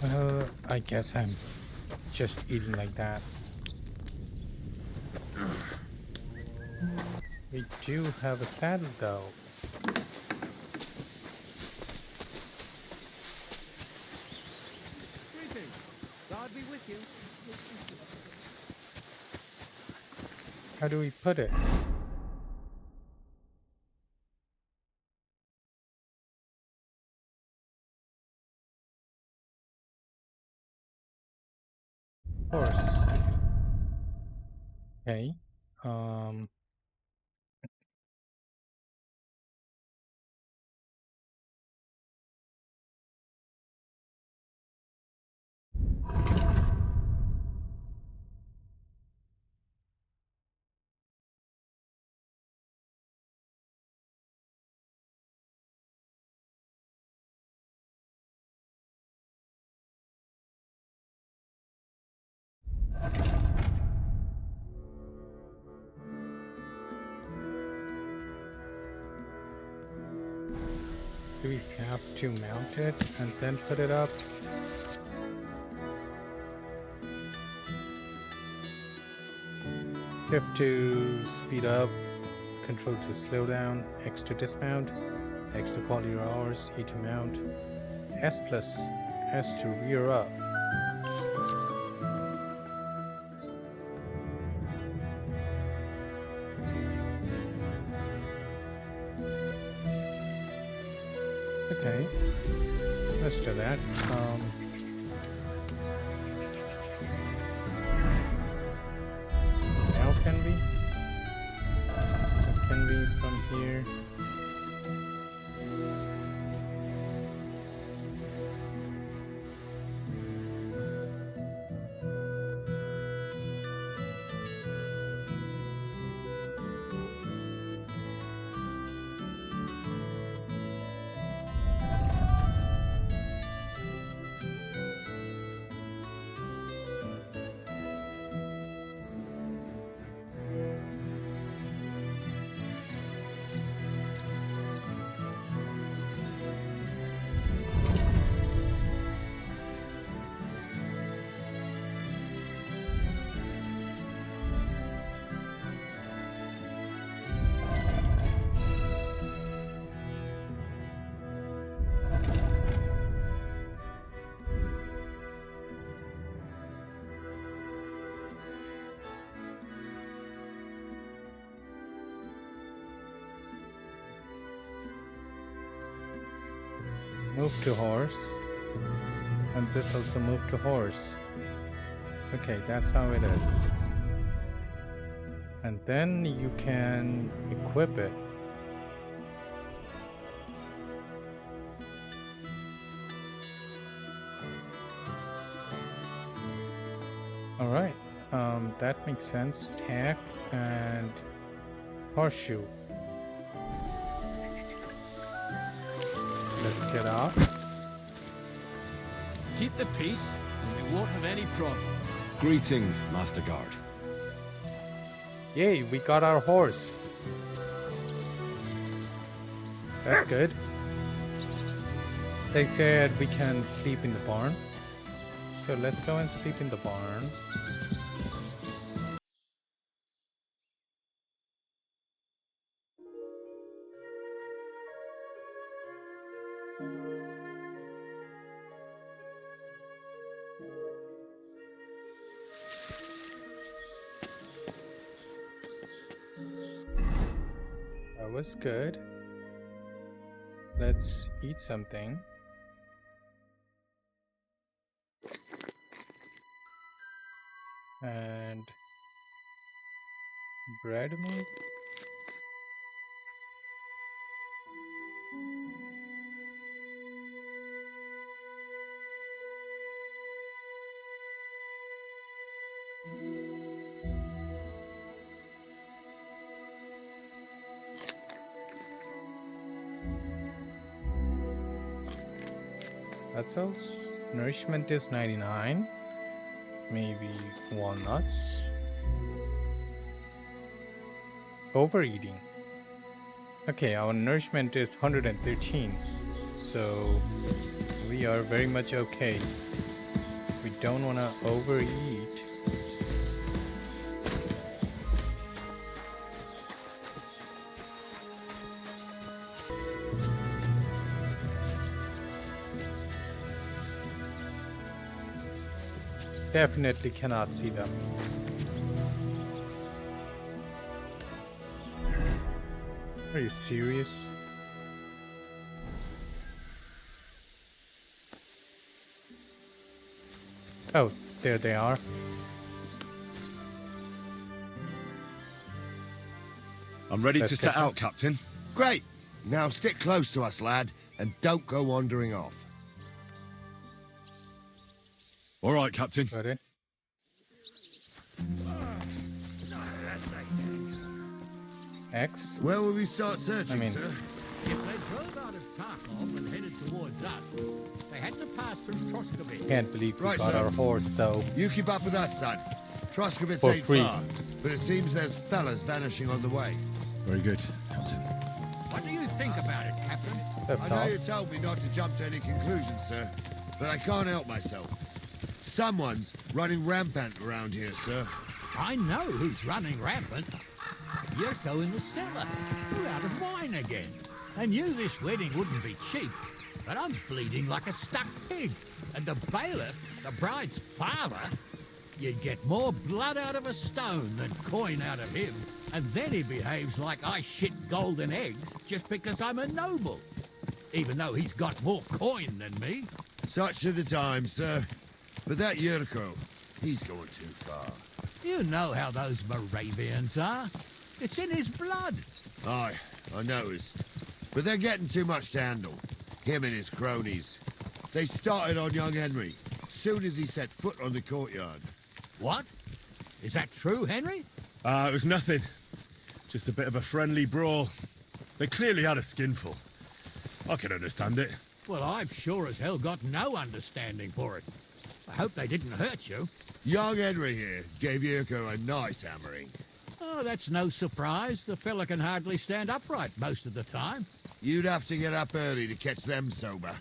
Speaker 1: Well, I guess I'm just eating like that. We do have a saddle though.
Speaker 4: God be with you.
Speaker 1: How do we put it? Horse. Okay. Do we have to mount it and then put it up? Shift to speed up, control to slow down, X to dismount, X to call your hours, E to mount, S plus S to rear up. Okay, let's do that. Now can we? Can we from here? Move to horse. And this also move to horse. Okay, that's how it is. And then you can equip it. Alright, that makes sense. Tack and horseshoe. Let's get off.
Speaker 15: Keep the peace, and we won't have any problem.
Speaker 14: Greetings, Master Guard.
Speaker 1: Yay, we got our horse. That's good. They said we can sleep in the barn. So let's go and sleep in the barn. That was good. Let's eat something. And bread maybe? Pretzels. Nourishment is 99. Maybe walnuts. Overeating. Okay, our nourishment is 113. So we are very much okay. We don't want to overeat. Definitely cannot see them. Are you serious? Oh, there they are.
Speaker 14: I'm ready
Speaker 1: Let's
Speaker 14: to
Speaker 1: get
Speaker 14: set
Speaker 1: them.
Speaker 14: out, Captain.
Speaker 13: Great. Now stick close to us, lad, and don't go wandering off.
Speaker 14: All right, Captain.
Speaker 1: Got it. X.
Speaker 13: Where will we start searching,
Speaker 1: I mean-
Speaker 13: sir?
Speaker 12: If they drove out of Tarkov and headed towards us, they had to pass through Troskovich.
Speaker 1: Can't believe we
Speaker 13: Right,
Speaker 1: got
Speaker 13: sir.
Speaker 1: our horse though.
Speaker 13: You keep up with us, son. Troskovitz
Speaker 1: For
Speaker 13: ain't
Speaker 1: free.
Speaker 13: far, but it seems there's fellas vanishing on the way.
Speaker 14: Very good, Captain.
Speaker 12: What do you think about it, Captain?
Speaker 1: Left
Speaker 13: I know
Speaker 1: off.
Speaker 13: you told me not to jump to any conclusions, sir, but I can't help myself. Someone's running rampant around here, sir.
Speaker 12: I know who's running rampant. Yurko in the cellar. We're out of wine again. I knew this wedding wouldn't be cheap, but I'm bleeding like a stuck pig. And the bailiff, the bride's father, you'd get more blood out of a stone than coin out of him. And then he behaves like I shit golden eggs just because I'm a noble. Even though he's got more coin than me.
Speaker 13: Such are the times, sir. But that Yurko, he's going too far.
Speaker 12: You know how those Moravians are. It's in his blood.
Speaker 13: Aye, I noticed. But they're getting too much to handle. Him and his cronies. They started on young Henry, soon as he set foot on the courtyard.
Speaker 12: What? Is that true, Henry?
Speaker 14: It was nothing. Just a bit of a friendly brawl. They clearly had a skinful. I can understand it.
Speaker 12: Well, I've sure as hell got no understanding for it. I hope they didn't hurt you.
Speaker 13: Young Henry here gave Yurko a nice hammering.
Speaker 12: Oh, that's no surprise. The fella can hardly stand upright most of the time.
Speaker 13: You'd have to get up early to catch them sober.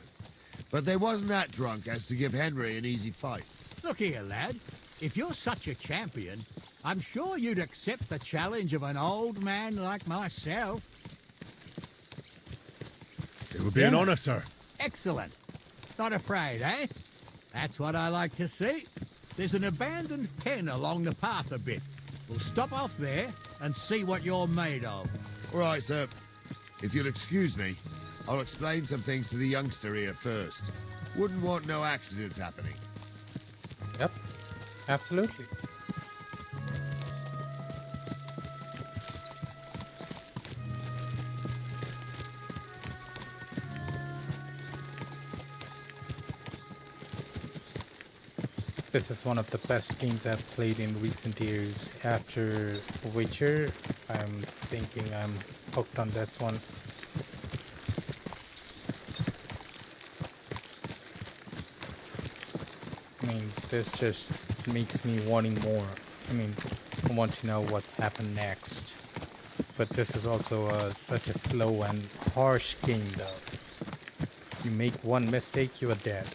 Speaker 13: But they wasn't that drunk as to give Henry an easy fight.
Speaker 12: Look here, lad. If you're such a champion, I'm sure you'd accept the challenge of an old man like myself.
Speaker 14: It would be an honor, sir.
Speaker 12: Excellent. Not afraid, eh? That's what I like to see. There's an abandoned pen along the path a bit. We'll stop off there and see what you're made of.
Speaker 13: All right, sir. If you'll excuse me, I'll explain some things to the youngster here first. Wouldn't want no accidents happening.
Speaker 1: Yep, absolutely. This is one of the best games I've played in recent years. After Witcher, I'm thinking I'm hooked on this one. I mean, this just makes me wanting more. I mean, I want to know what happened next. But this is also such a slow and harsh game though. You make one mistake, you are dead.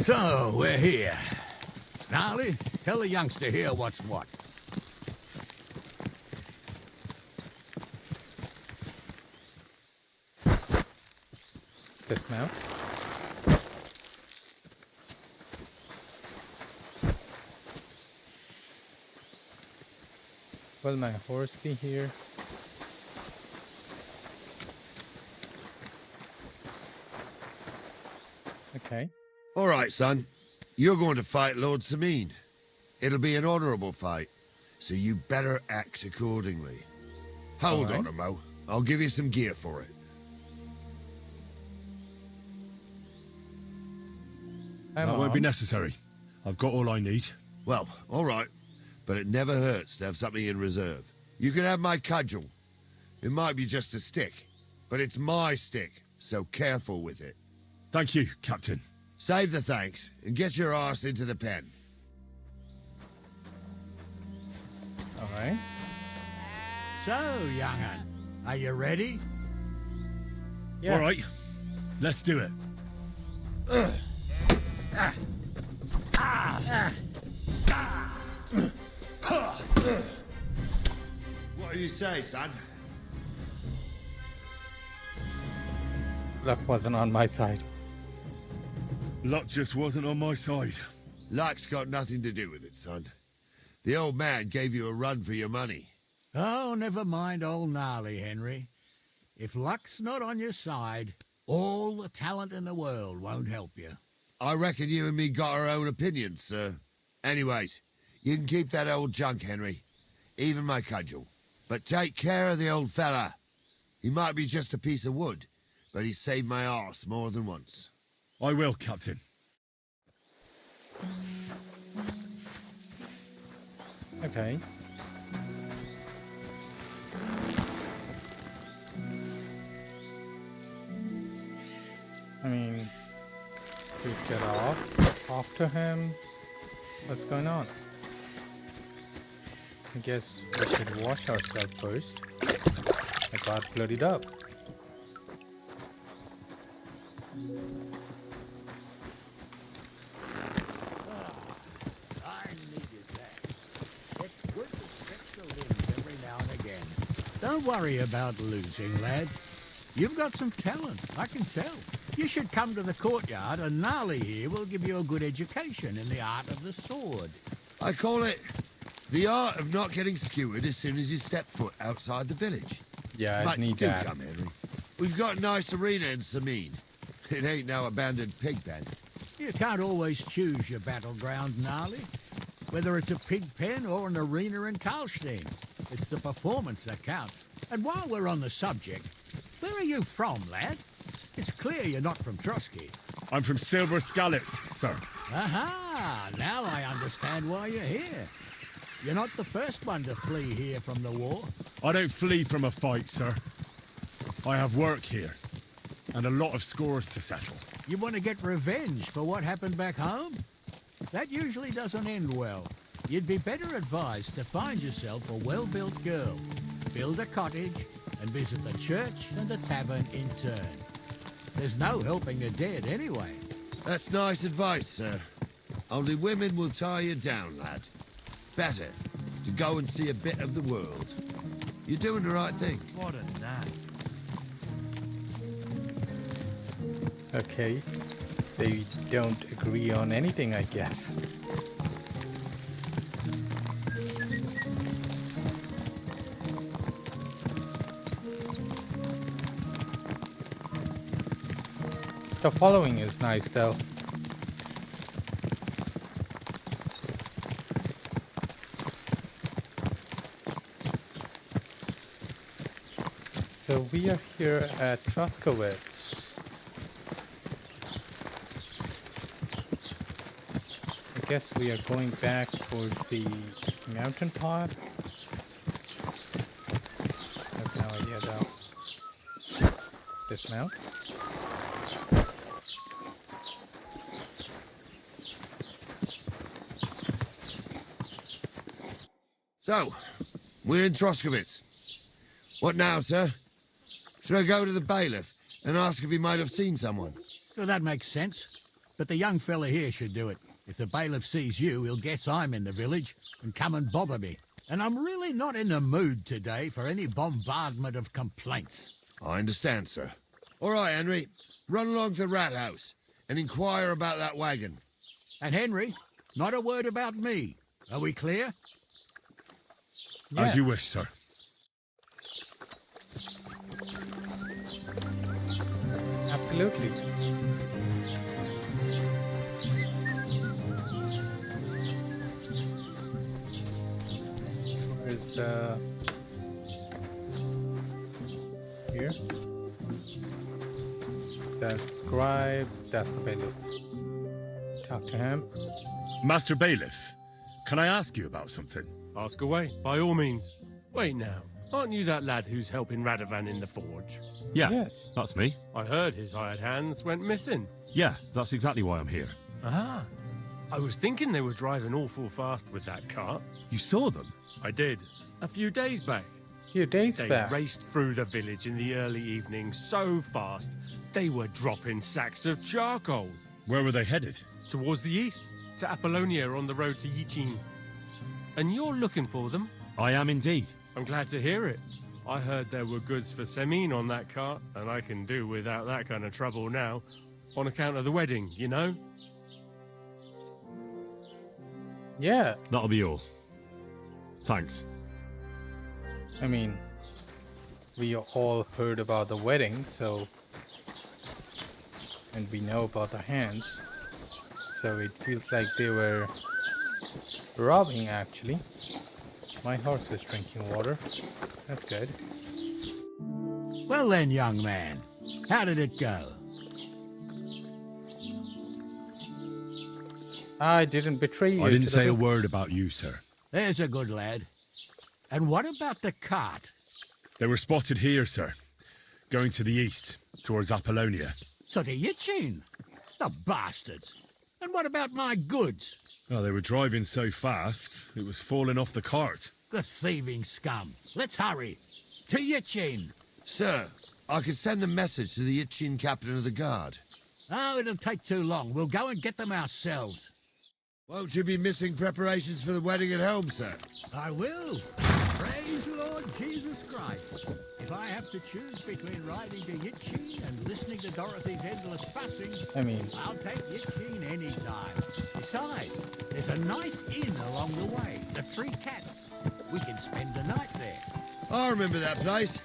Speaker 12: So, we're here. Gnarly, tell the youngster here what's what.
Speaker 1: Dismount. Will my horse be here? Okay.
Speaker 13: All right, son. You're going to fight Lord Semine. It'll be an honorable fight, so you better act accordingly. Hold on a mo. I'll give you some gear for it.
Speaker 14: That won't be necessary. I've got all I need.
Speaker 13: Well, all right. But it never hurts to have something in reserve. You can have my cudgel. It might be just a stick, but it's my stick, so careful with it.
Speaker 14: Thank you, Captain.
Speaker 13: Save the thanks, and get your arse into the pen.
Speaker 1: Alright.
Speaker 12: So, young'un, are you ready?
Speaker 14: Yeah. All right. Let's do it.
Speaker 13: What do you say, son?
Speaker 1: Luck wasn't on my side.
Speaker 14: Luck just wasn't on my side.
Speaker 13: Luck's got nothing to do with it, son. The old man gave you a run for your money.
Speaker 12: Oh, never mind old Gnarly, Henry. If luck's not on your side, all the talent in the world won't help you.
Speaker 13: I reckon you and me got our own opinions, sir. Anyways, you can keep that old junk, Henry. Even my cudgel. But take care of the old fella. He might be just a piece of wood, but he saved my arse more than once.
Speaker 14: I will, Captain.
Speaker 1: Okay. I mean, we get off after him. What's going on? I guess we should wash ourselves first. I got bloodied up.
Speaker 12: I needed that. It's good to stretch the limbs every now and again. Don't worry about losing, lad. You've got some talent, I can tell. You should come to the courtyard, and Gnarly here will give you a good education in the art of the sword.
Speaker 13: I call it the art of not getting skewered as soon as you step foot outside the village.
Speaker 1: Yeah, I
Speaker 13: but
Speaker 1: need
Speaker 13: do
Speaker 1: that.
Speaker 13: Come, Henry. We've got a nice arena in Semine. It ain't no abandoned pig pen.
Speaker 12: You can't always choose your battleground, Gnarly. Whether it's a pig pen or an arena in Karlstein, it's the performance that counts. And while we're on the subject, where are you from, lad? It's clear you're not from Trotsky.
Speaker 14: I'm from Silver Scallops, sir.
Speaker 12: Aha! Now I understand why you're here. You're not the first one to flee here from the war.
Speaker 14: I don't flee from a fight, sir. I have work here, and a lot of scores to settle.
Speaker 12: You want to get revenge for what happened back home? That usually doesn't end well. You'd be better advised to find yourself a well-built girl, build a cottage, and visit the church and the tavern in turn. There's no helping the dead anyway.
Speaker 13: That's nice advice, sir. Only women will tie you down, lad. Better to go and see a bit of the world. You're doing the right thing.
Speaker 8: What a knack.
Speaker 1: Okay. They don't agree on anything, I guess. The following is nice though. So we are here at Truskowitz. I guess we are going back towards the mountain pod. I have no idea though. Dismount.
Speaker 13: So, we're in Troskowitz. What now, sir? Should I go to the bailiff and ask if he might have seen someone?
Speaker 12: Well, that makes sense. But the young fella here should do it. If the bailiff sees you, he'll guess I'm in the village and come and bother me. And I'm really not in the mood today for any bombardment of complaints.
Speaker 13: I understand, sir. All right, Henry. Run along to the rat house and inquire about that wagon.
Speaker 12: And Henry, not a word about me. Are we clear?
Speaker 1: Yeah.
Speaker 14: As you wish, sir.
Speaker 1: Absolutely. Where's the... Here? That's scribe, that's the bailiff. Talk to him.
Speaker 14: Master Bailiff, can I ask you about something?
Speaker 9: Ask away, by all means. Wait now, aren't you that lad who's helping Radovan in the forge?
Speaker 14: Yeah,
Speaker 1: Yes.
Speaker 14: that's me.
Speaker 9: I heard his hired hands went missing.
Speaker 14: Yeah, that's exactly why I'm here.
Speaker 9: Ah, I was thinking they were driving awful fast with that cart.
Speaker 14: You saw them?
Speaker 9: I did, a few days back.
Speaker 1: Few days
Speaker 9: They
Speaker 1: back.
Speaker 9: raced through the village in the early evening so fast, they were dropping sacks of charcoal.
Speaker 14: Where were they headed?
Speaker 9: Towards the east, to Apollonia on the road to Yichin. And you're looking for them?
Speaker 14: I am indeed.
Speaker 9: I'm glad to hear it. I heard there were goods for Semine on that cart, and I can do without that kind of trouble now, on account of the wedding, you know?
Speaker 1: Yeah.
Speaker 14: That'll be all. Thanks.
Speaker 1: I mean, we all heard about the wedding, so... And we know about the hands. So it feels like they were robbing, actually. My horse is drinking water. That's good.
Speaker 12: Well then, young man, how did it go?
Speaker 1: I didn't betray you.
Speaker 14: I didn't
Speaker 1: to the
Speaker 14: say a
Speaker 1: vil-
Speaker 14: word about you, sir.
Speaker 12: There's a good lad. And what about the cart?
Speaker 14: They were spotted here, sir. Going to the east, towards Apollonia.
Speaker 12: So to Yichin? The bastards. And what about my goods?
Speaker 14: Oh, they were driving so fast, it was falling off the cart.
Speaker 12: The thieving scum. Let's hurry. To Yichin.
Speaker 13: Sir, I could send a message to the Itchin captain of the guard.
Speaker 12: Oh, it'll take too long. We'll go and get them ourselves.
Speaker 13: Won't you be missing preparations for the wedding at home, sir?
Speaker 12: I will. Praise Lord Jesus Christ. If I have to choose between riding to Yichin and listening to Dorothy's endless fussing,
Speaker 1: I mean...
Speaker 12: I'll take Yichin any time. Besides, there's a nice inn along the way, the Three Cats. We can spend the night there.
Speaker 13: I remember that place.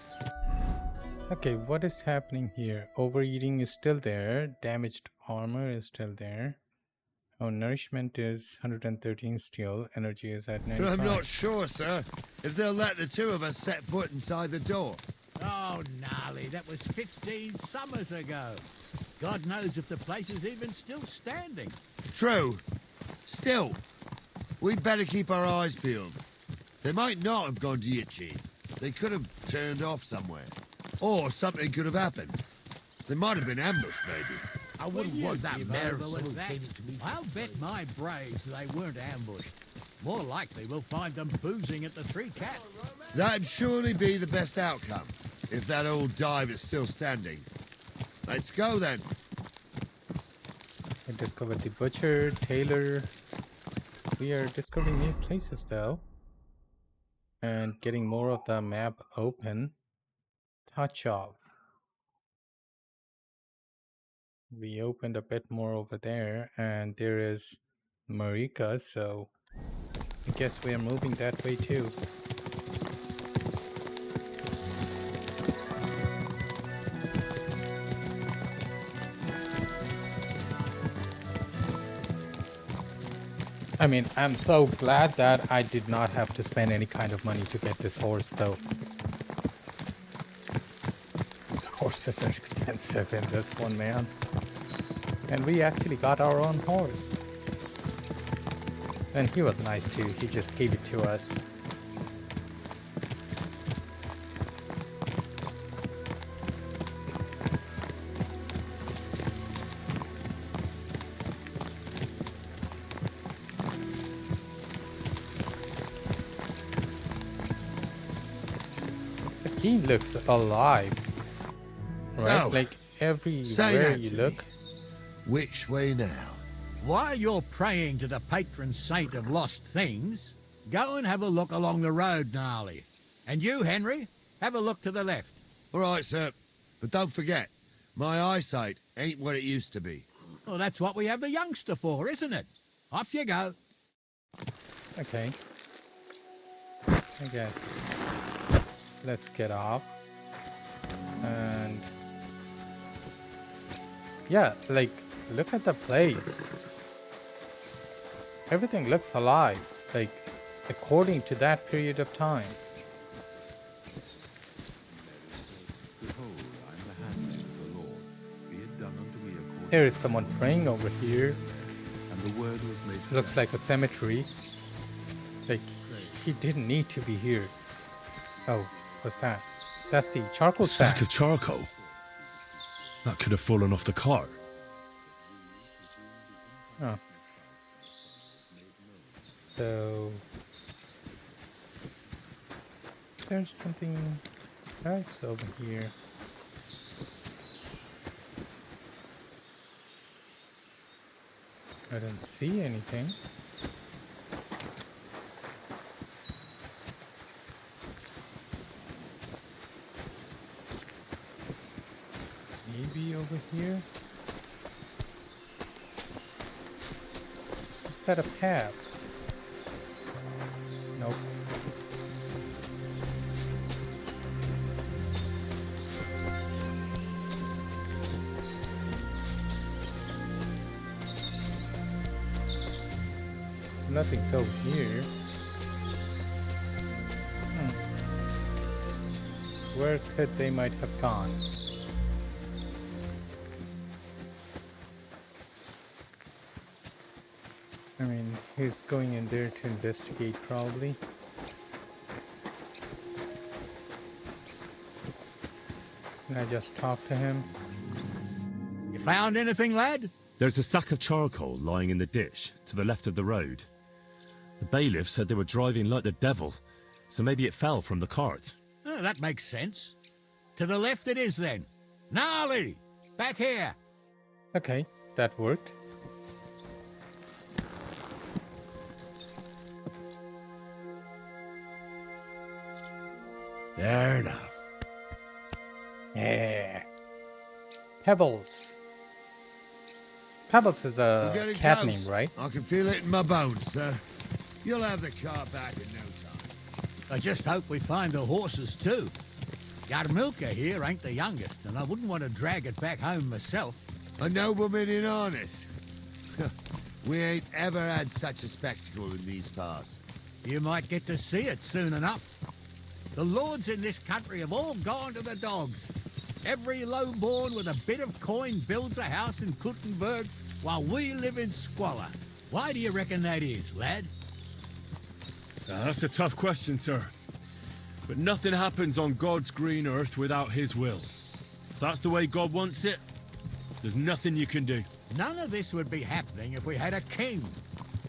Speaker 1: Okay, what is happening here? Overeating is still there. Damaged armor is still there. Oh, nourishment is 113 still. Energy is at 95.
Speaker 13: But I'm not sure, sir, if they'll let the two of us set foot inside the door.
Speaker 12: Oh, gnarly, that was 15 summers ago. God knows if the place is even still standing.
Speaker 13: True. Still, we'd better keep our eyes peeled. They might not have gone to Yichin. They could have turned off somewhere. Or something could have happened. They might have been ambushed, maybe.
Speaker 12: I wouldn't want that mare of someone came to me. I'll bet my brains they weren't ambushed. More likely we'll find them boozing at the Three Cats.
Speaker 13: That'd surely be the best outcome, if that old dive is still standing. Let's go, then.
Speaker 1: I discovered the butcher, tailor. We are discovering new places, though. And getting more of the map open. Touch off. We opened a bit more over there, and there is Marika, so I guess we are moving that way too. I mean, I'm so glad that I did not have to spend any kind of money to get this horse, though. This horses are expensive in this one, man. And we actually got our own horse. And he was nice too, he just gave it to us. The key looks alive, right?
Speaker 13: So,
Speaker 1: Like everywhere
Speaker 13: Saint
Speaker 1: you
Speaker 13: Anthony,
Speaker 1: look.
Speaker 13: Which way now?
Speaker 12: While you're praying to the patron saint of lost things, go and have a look along the road, Gnarly. And you, Henry, have a look to the left.
Speaker 13: All right, sir. But don't forget, my eyesight ain't what it used to be.
Speaker 12: Well, that's what we have the youngster for, isn't it? Off you go.
Speaker 1: Okay. I guess let's get off. And yeah, like look at the place. Everything looks alive, like according to that period of time. There is someone praying over here. Looks like a cemetery. Like, he didn't need to be here. Oh, what's that? That's the charcoal
Speaker 14: Sack
Speaker 1: sack.
Speaker 14: of charcoal? That could have fallen off the cart.
Speaker 1: Oh. So there's something else over here. I don't see anything. Maybe over here? Is that a path? Nope. Nothing's over here. Where could they might have gone? I mean, he's going in there to investigate probably. Can I just talk to him?
Speaker 12: You found anything, lad?
Speaker 14: There's a sack of charcoal lying in the ditch to the left of the road. The bailiff said they were driving like the devil, so maybe it fell from the cart.
Speaker 12: Oh, that makes sense. To the left it is then. Gnarly! Back here!
Speaker 1: Okay, that worked.
Speaker 13: There enough.
Speaker 1: Yeah. Pebbles. Pebbles is
Speaker 13: We're
Speaker 1: a
Speaker 13: getting
Speaker 1: cat
Speaker 13: close.
Speaker 1: name, right?
Speaker 13: I can feel it in my bones, sir. You'll have the car back in no time.
Speaker 12: I just hope we find the horses too. Yarmilka here ain't the youngest, and I wouldn't want to drag it back home myself.
Speaker 13: A nobleman in harness. We ain't ever had such a spectacle in these parts.
Speaker 12: You might get to see it soon enough. The lords in this country have all gone to the dogs. Every lowborn with a bit of coin builds a house in Kuttenberg while we live in squalor. Why do you reckon that is, lad?
Speaker 14: That's a tough question, sir. But nothing happens on God's green earth without his will. If that's the way God wants it, there's nothing you can do.
Speaker 12: None of this would be happening if we had a king.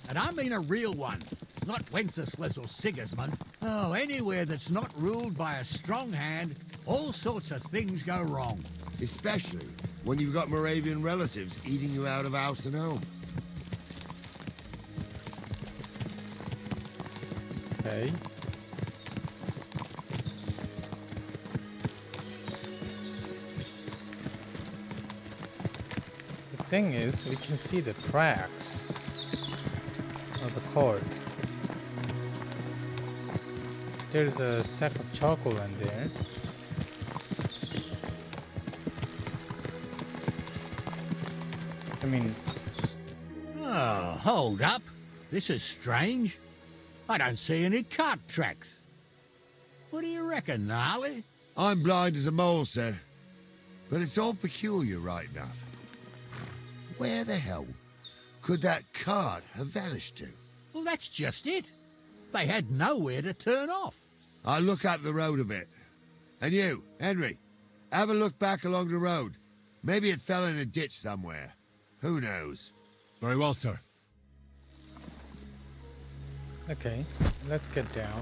Speaker 12: And I mean a real one, not Wenceslas or Sigismund. Oh, anywhere that's not ruled by a strong hand, all sorts of things go wrong.
Speaker 13: Especially when you've got Moravian relatives eating you out of house and home.
Speaker 1: Okay. The thing is, we can see the tracks of the cord. There's a sack of charcoal in there. I mean...
Speaker 12: Oh, hold up. This is strange. I don't see any cart tracks. What do you reckon, Gnarly?
Speaker 13: I'm blind as a mole, sir. But it's all peculiar right enough. Where the hell could that cart have vanished to?
Speaker 12: Well, that's just it. They had nowhere to turn off.
Speaker 13: I'll look up the road a bit. And you, Henry, have a look back along the road. Maybe it fell in a ditch somewhere. Who knows?
Speaker 14: Very well, sir.
Speaker 1: Okay, let's get down.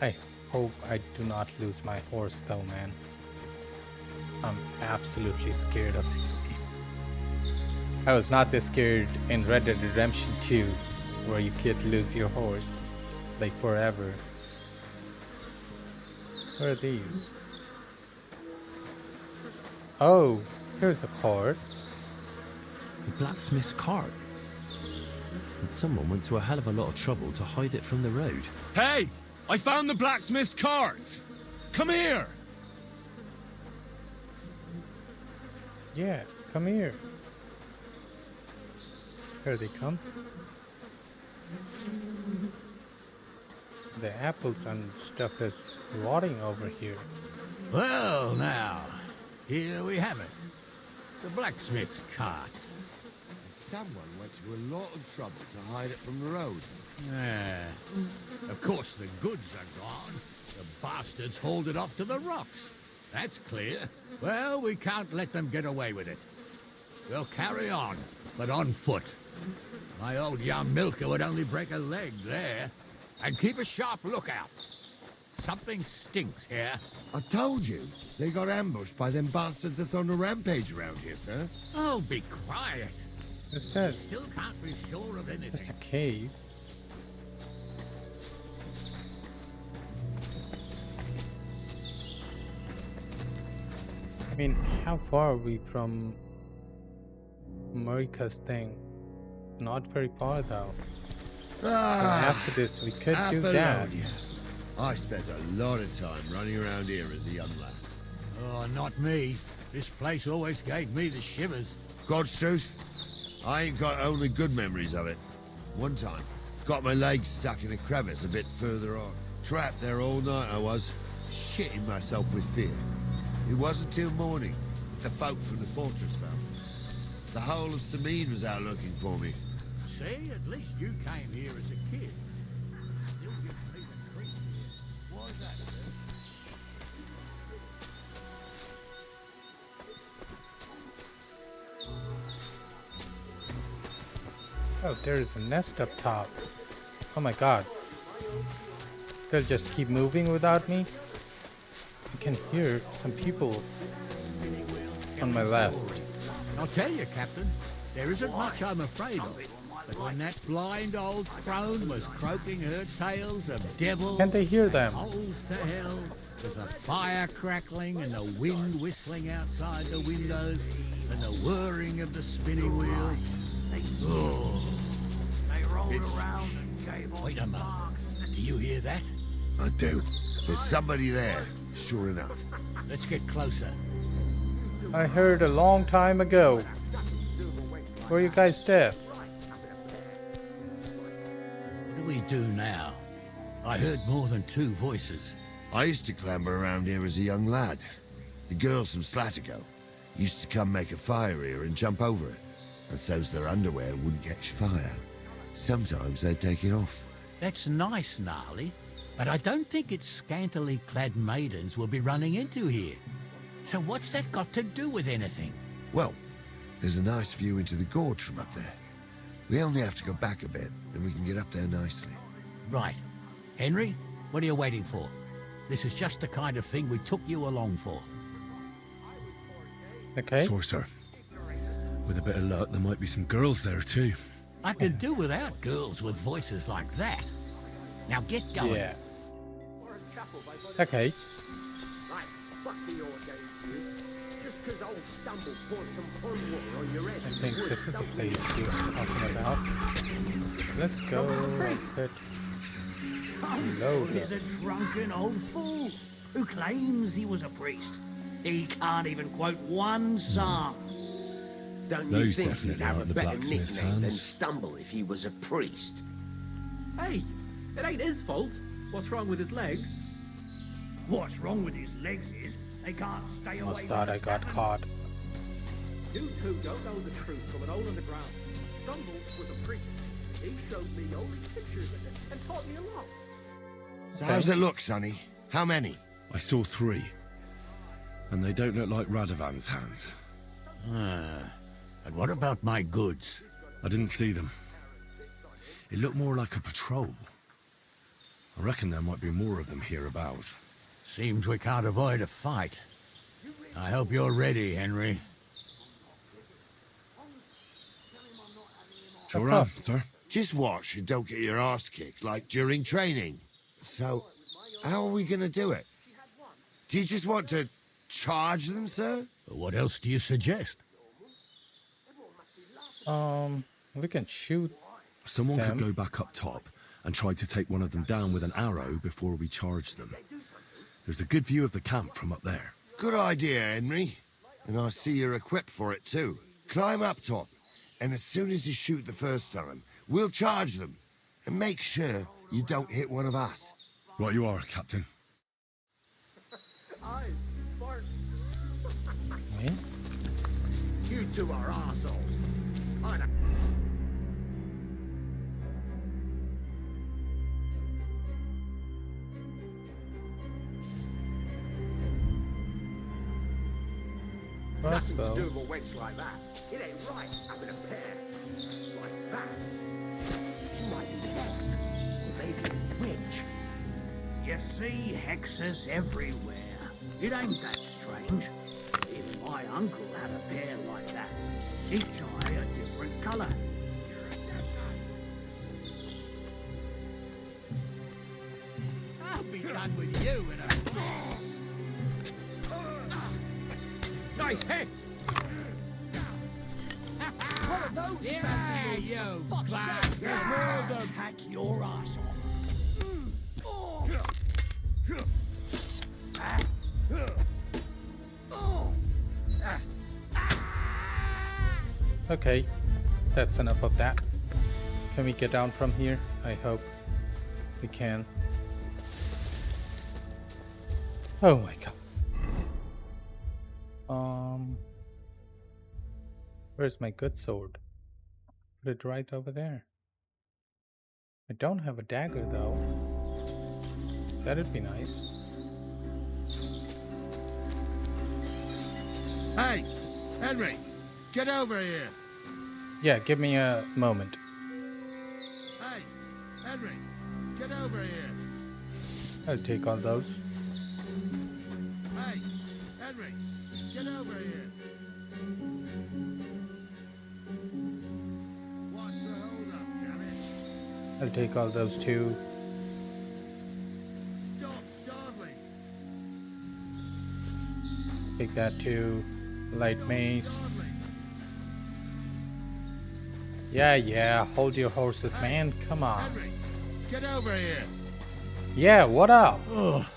Speaker 1: I hope I do not lose my horse though, man. I'm absolutely scared of this game. I was not this scared in Red Dead Redemption 2, where you could lose your horse, like forever. Where are these? Oh, here's a cart.
Speaker 16: The blacksmith's cart. And someone went to a hell of a lot of trouble to hide it from the road.
Speaker 14: Hey! I found the blacksmith's cart! Come here!
Speaker 1: Yeah, come here. Here they come. The apples and stuff is rotting over here.
Speaker 12: Well, now, here we have it. The blacksmith's cart.
Speaker 13: Someone went to a lot of trouble to hide it from the road.
Speaker 12: Yeah. Of course, the goods are gone. The bastards hauled it off to the rocks. That's clear. Well, we can't let them get away with it. We'll carry on, but on foot. My old young milker would only break a leg there. And keep a sharp lookout. Something stinks here.
Speaker 13: I told you, they got ambushed by them bastards that's on the rampage around here, sir.
Speaker 12: Oh, be quiet.
Speaker 1: What's that?
Speaker 12: Still can't be sure of anything.
Speaker 1: Just a cave. I mean, how far are we from Marika's thing? Not very far though. So after this, we could do that.
Speaker 13: Apollonia. I spent a lot of time running around here as a young lad.
Speaker 12: Oh, not me. This place always gave me the shivers.
Speaker 13: God's truth, I ain't got only good memories of it. One time, got my legs stuck in a crevice a bit further on. Trapped there all night I was, shitting myself with fear. It wasn't till morning that the folk from the fortress found me. The whole of Semine was out looking for me.
Speaker 12: See, at least you came here as a kid. Still gives me the creeps here. Why's that, sir?
Speaker 1: Oh, there is a nest up top. Oh my god. They'll just keep moving without me? I can hear some people on my left.
Speaker 12: I'll tell you, Captain, there isn't much I'm afraid of. But when that blind old crone was croaking her tales of devils
Speaker 1: Can they hear them?
Speaker 12: and holes to hell, with the fire crackling and the wind whistling outside the windows and the whirring of the spinning wheel. Oh. Wait a moment. Do you hear that?
Speaker 13: I do. There's somebody there, sure enough.
Speaker 12: Let's get closer.
Speaker 1: I heard a long time ago. Where you guys stay?
Speaker 12: What do we do now? I heard more than two voices.
Speaker 13: I used to clamber around here as a young lad. The girls from Slatigo used to come make a fire here and jump over it, and so's their underwear wouldn't catch fire. Sometimes they'd take it off.
Speaker 12: That's nice, Gnarly, but I don't think it's scantily clad maidens we'll be running into here. So what's that got to do with anything?
Speaker 13: Well, there's a nice view into the gorge from up there. We only have to go back a bit, and we can get up there nicely.
Speaker 12: Right. Henry, what are you waiting for? This is just the kind of thing we took you along for.
Speaker 1: Okay.
Speaker 14: Sure, sir. With a bit of luck, there might be some girls there too.
Speaker 12: I could do without girls with voices like that. Now get going.
Speaker 1: Yeah. Okay. I think this is the place he was talking about. Let's go like that.
Speaker 17: Who is a drunken old fool who claims he was a priest. He can't even quote one psalm.
Speaker 18: Don't you
Speaker 14: Those
Speaker 18: think
Speaker 14: definitely
Speaker 18: he'd have a
Speaker 14: aren't the
Speaker 18: better
Speaker 14: blacksmith's
Speaker 18: nickname than
Speaker 14: hands.
Speaker 18: Stumble if he was a priest?
Speaker 19: Hey, it ain't his fault. What's wrong with his legs?
Speaker 17: What's wrong with his legs is they can't stay away.
Speaker 1: Almost thought I got caught.
Speaker 19: You two don't know the truth from an hole in the ground. Stumble was a priest. He showed me all these pictures of it and taught me a lot.
Speaker 13: So how's it look, Sonny? How many?
Speaker 14: I saw 3. And they don't look like Radovan's hands.
Speaker 12: And what about my goods?
Speaker 14: I didn't see them. It looked more like a patrol. I reckon there might be more of them hereabouts.
Speaker 12: Seems we can't avoid a fight. I hope you're ready, Henry.
Speaker 14: Sure am, sir.
Speaker 13: Just watch and don't get your arse kicked like during training. So, how are we gonna do it? Do you just want to charge them, sir?
Speaker 12: What else do you suggest?
Speaker 1: We can shoot
Speaker 14: Someone
Speaker 1: them.
Speaker 14: could go back up top and try to take one of them down with an arrow before we charge them. There's a good view of the camp from up there.
Speaker 13: Good idea, Henry. And I see you're equipped for it too. Climb up top, and as soon as you shoot the first time, we'll charge them. And make sure you don't hit one of us.
Speaker 14: Right you are, Captain.
Speaker 17: You two are arseholes. I don't... Nothing to
Speaker 1: Crossbow.
Speaker 17: do with a wench like that. It ain't right having a pair like that. She might be hexed, or maybe a witch. You see hexes everywhere. It ain't that strange. If my uncle had a pair like that, he'd try a different colour.
Speaker 12: I'll be done with you in a...
Speaker 19: Nice hit!
Speaker 17: One of those
Speaker 12: Yeah, you bastard!
Speaker 17: There's more of them. Hack your ass off.
Speaker 1: Okay, that's enough of that. Can we get down from here? I hope we can. Oh my god. Where's my good sword? Put it right over there. I don't have a dagger though. That'd be nice.
Speaker 13: Hey, Henry, get over here.
Speaker 1: Yeah, give me a moment.
Speaker 13: Hey, Henry, get over here.
Speaker 1: I'll take all those.
Speaker 13: Hey, Henry, get over here. What's the hold up, damn it?
Speaker 1: I'll take all those too.
Speaker 13: Stop dawdling.
Speaker 1: Take that too. Light mace. Yeah, hold your horses, man. Come on.
Speaker 13: Henry, get over here.
Speaker 1: Yeah, what up?
Speaker 12: Oh,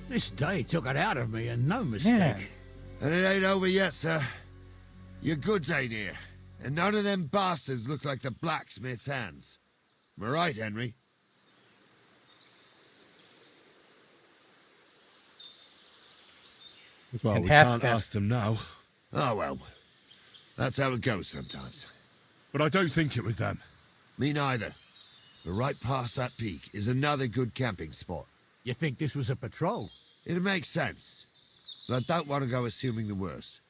Speaker 12: this day took it out of me, and no mistake.
Speaker 1: Yeah.
Speaker 13: And it ain't over yet, sir. Your goods ain't here. And none of them bastards look like the blacksmith's hands. Am I right, Henry?
Speaker 14: Well,
Speaker 1: And
Speaker 14: we
Speaker 1: ask
Speaker 14: can't
Speaker 1: them.
Speaker 14: ask them now.
Speaker 13: Oh, well. That's how it goes sometimes.
Speaker 14: But I don't think it was them.
Speaker 13: Me neither. But right past that peak is another good camping spot.
Speaker 12: You think this was a patrol?
Speaker 13: It makes sense. But I don't want to go assuming the worst.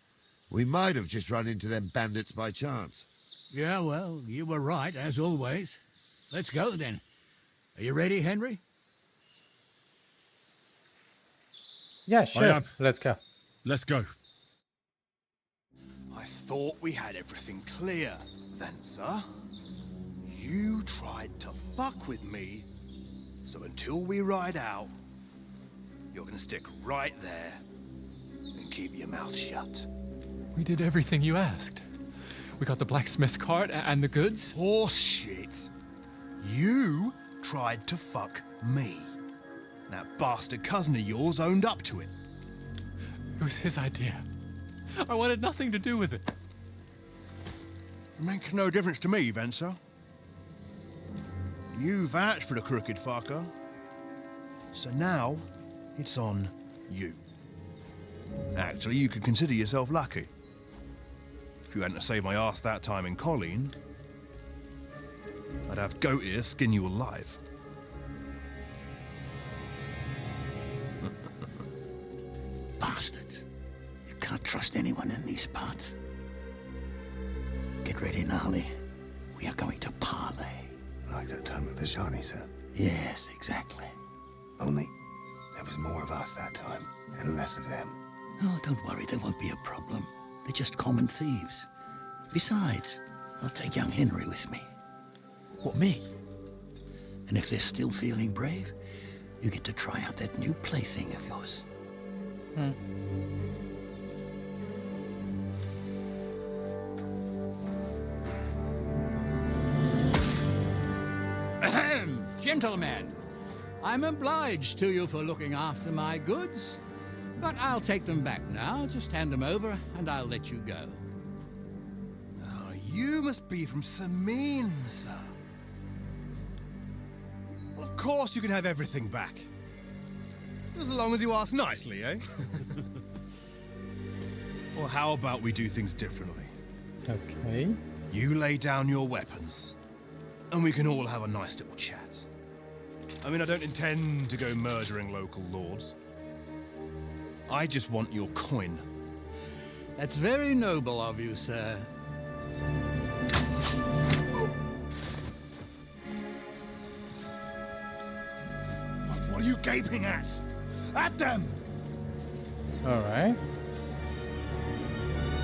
Speaker 13: We might have just run into them bandits by chance.
Speaker 12: Yeah, well, you were right, as always. Let's go, then. Are you ready, Henry?
Speaker 1: Yeah,
Speaker 14: I
Speaker 1: sure.
Speaker 14: am.
Speaker 1: Let's go.
Speaker 14: Let's go.
Speaker 20: I thought we had everything clear, then, sir. You tried to fuck with me, so until we ride out, you're gonna stick right there and keep your mouth shut.
Speaker 21: We did everything you asked. We got the blacksmith cart and the goods.
Speaker 20: Horse shit. You tried to fuck me. That bastard cousin of yours owned up to it.
Speaker 21: It was his idea. I wanted nothing to do with it.
Speaker 20: Make no difference to me, Venser. You vouched for the crooked fucker. So now, it's on you. Actually, you could consider yourself lucky. If you hadn't to save my ass that time in Colleen, I'd have goat ear skin you alive.
Speaker 18: Bastards. You can't trust anyone in these parts. Get ready, Gnarly. We are going to parley.
Speaker 2: Like that time at the Shani, sir?
Speaker 18: Yes, exactly.
Speaker 2: Only there was more of us that time, and less of them.
Speaker 18: Oh, don't worry, there won't be a problem. They're just common thieves. Besides, I'll take young Henry with me.
Speaker 8: What, me?
Speaker 18: And if they're still feeling brave, you get to try out that new plaything of yours.
Speaker 12: Ahem, gentlemen, I'm obliged to you for looking after my goods, but I'll take them back now. Just hand them over, and I'll let you go.
Speaker 20: Oh, you must be from Semine, sir. Well, of course you can have everything back. Just as long as you ask nicely, eh? Or how about we do things differently?
Speaker 1: Okay.
Speaker 20: You lay down your weapons, and we can all have a nice little chat. I mean, I don't intend to go murdering local lords. I just want your coin.
Speaker 12: That's very noble of you, sir.
Speaker 20: What are you gaping at? At them!
Speaker 1: Alright.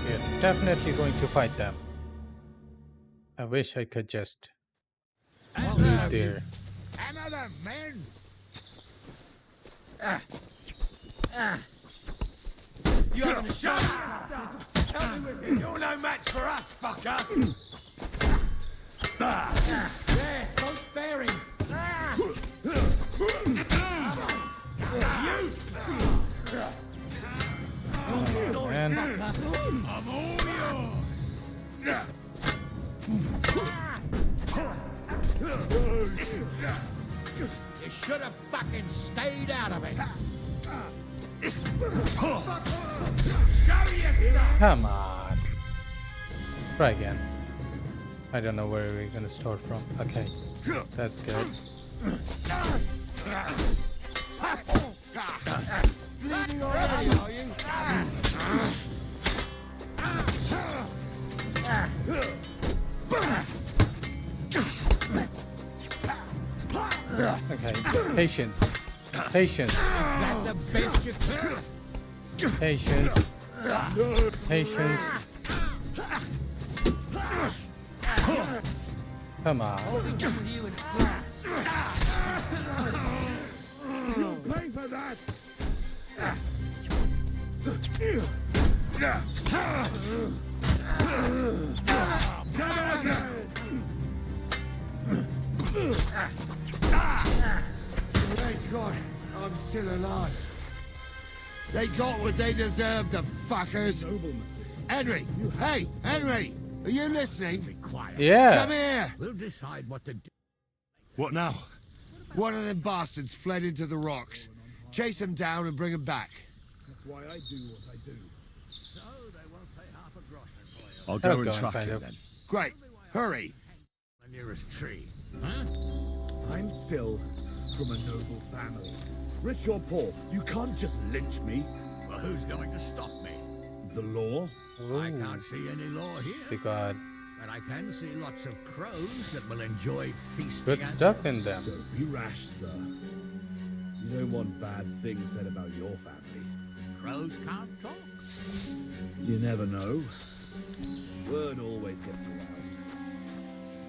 Speaker 1: We're definitely going to fight them. I wish I could just leave there.
Speaker 5: Another man! You haven't shot! You're no match for us, fucker!
Speaker 17: There, don't spare him.
Speaker 1: Oh, man.
Speaker 5: I'm all
Speaker 12: You should have fucking stayed out of it.
Speaker 1: Come on. Try again. I don't know where we're gonna start from. Okay. That's good.
Speaker 5: Bleeding already, are you?
Speaker 1: Okay. Patience. Patience.
Speaker 12: Is that the best you can?
Speaker 1: Patience. Patience. Come on.
Speaker 5: You'll pay for that!
Speaker 13: Thank God, I'm still alive. They got what they deserved, the fuckers. Henry, hey, Henry, are you listening?
Speaker 1: Yeah.
Speaker 13: Come here.
Speaker 12: We'll decide what to do.
Speaker 20: What now?
Speaker 13: One of them bastards fled into the rocks. Chase him down and bring him back.
Speaker 19: That's why I do what I do.
Speaker 12: So they won't pay half a groschen for you.
Speaker 20: I'll
Speaker 1: Oh,
Speaker 20: go and
Speaker 1: God,
Speaker 20: track
Speaker 1: kind
Speaker 20: him
Speaker 1: of.
Speaker 20: then.
Speaker 13: Great, hurry.
Speaker 12: The nearest tree. Huh?
Speaker 19: I'm still from a noble family. Rich or poor, you can't just lynch me.
Speaker 12: Well, who's going to stop me?
Speaker 19: The law?
Speaker 12: I can't see any law here.
Speaker 1: They got
Speaker 12: But I can see lots of crows that will enjoy feasting.
Speaker 1: good
Speaker 12: at
Speaker 1: stuff in them.
Speaker 19: Don't be rash, sir. You don't want bad things said about your family.
Speaker 12: Crows can't talk.
Speaker 19: You never know. Word always gets around.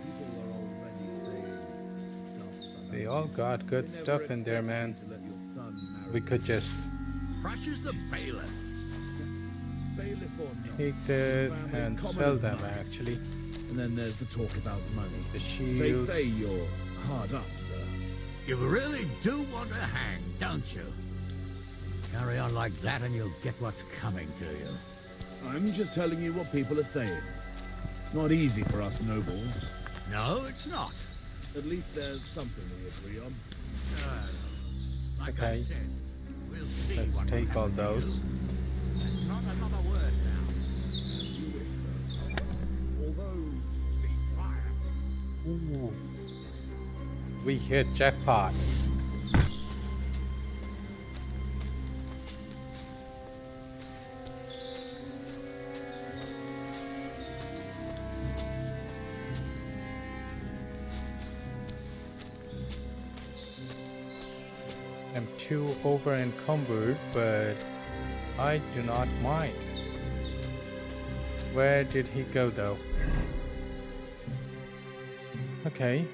Speaker 19: People are already saying stuff about
Speaker 1: They all got good stuff in there, man.
Speaker 19: to let your son marry
Speaker 1: We could just
Speaker 12: Fresh as the bailiff.
Speaker 19: bailiff or not.
Speaker 1: take this
Speaker 19: Family
Speaker 1: and
Speaker 19: common
Speaker 1: sell
Speaker 19: in
Speaker 1: them,
Speaker 19: life.
Speaker 1: actually.
Speaker 19: And then there's the talk about money.
Speaker 1: The
Speaker 19: They
Speaker 1: shields.
Speaker 19: say you're hard up, sir.
Speaker 12: You really do want to hang, don't you? Carry on like that and you'll get what's coming to you.
Speaker 19: I'm just telling you what people are saying.
Speaker 14: Not easy for us nobles.
Speaker 12: No, it's not.
Speaker 14: At least there's something we agree on.
Speaker 12: Like I
Speaker 1: Okay.
Speaker 12: said, we'll see
Speaker 1: Let's
Speaker 12: what
Speaker 1: take
Speaker 12: will
Speaker 1: all
Speaker 12: happen to
Speaker 1: those.
Speaker 12: you. And not another word now.
Speaker 14: Although,
Speaker 12: Be quiet.
Speaker 1: Ooh. We hit jackpot. I'm too over encumbered, but I do not mind. Where did he go though? Okay,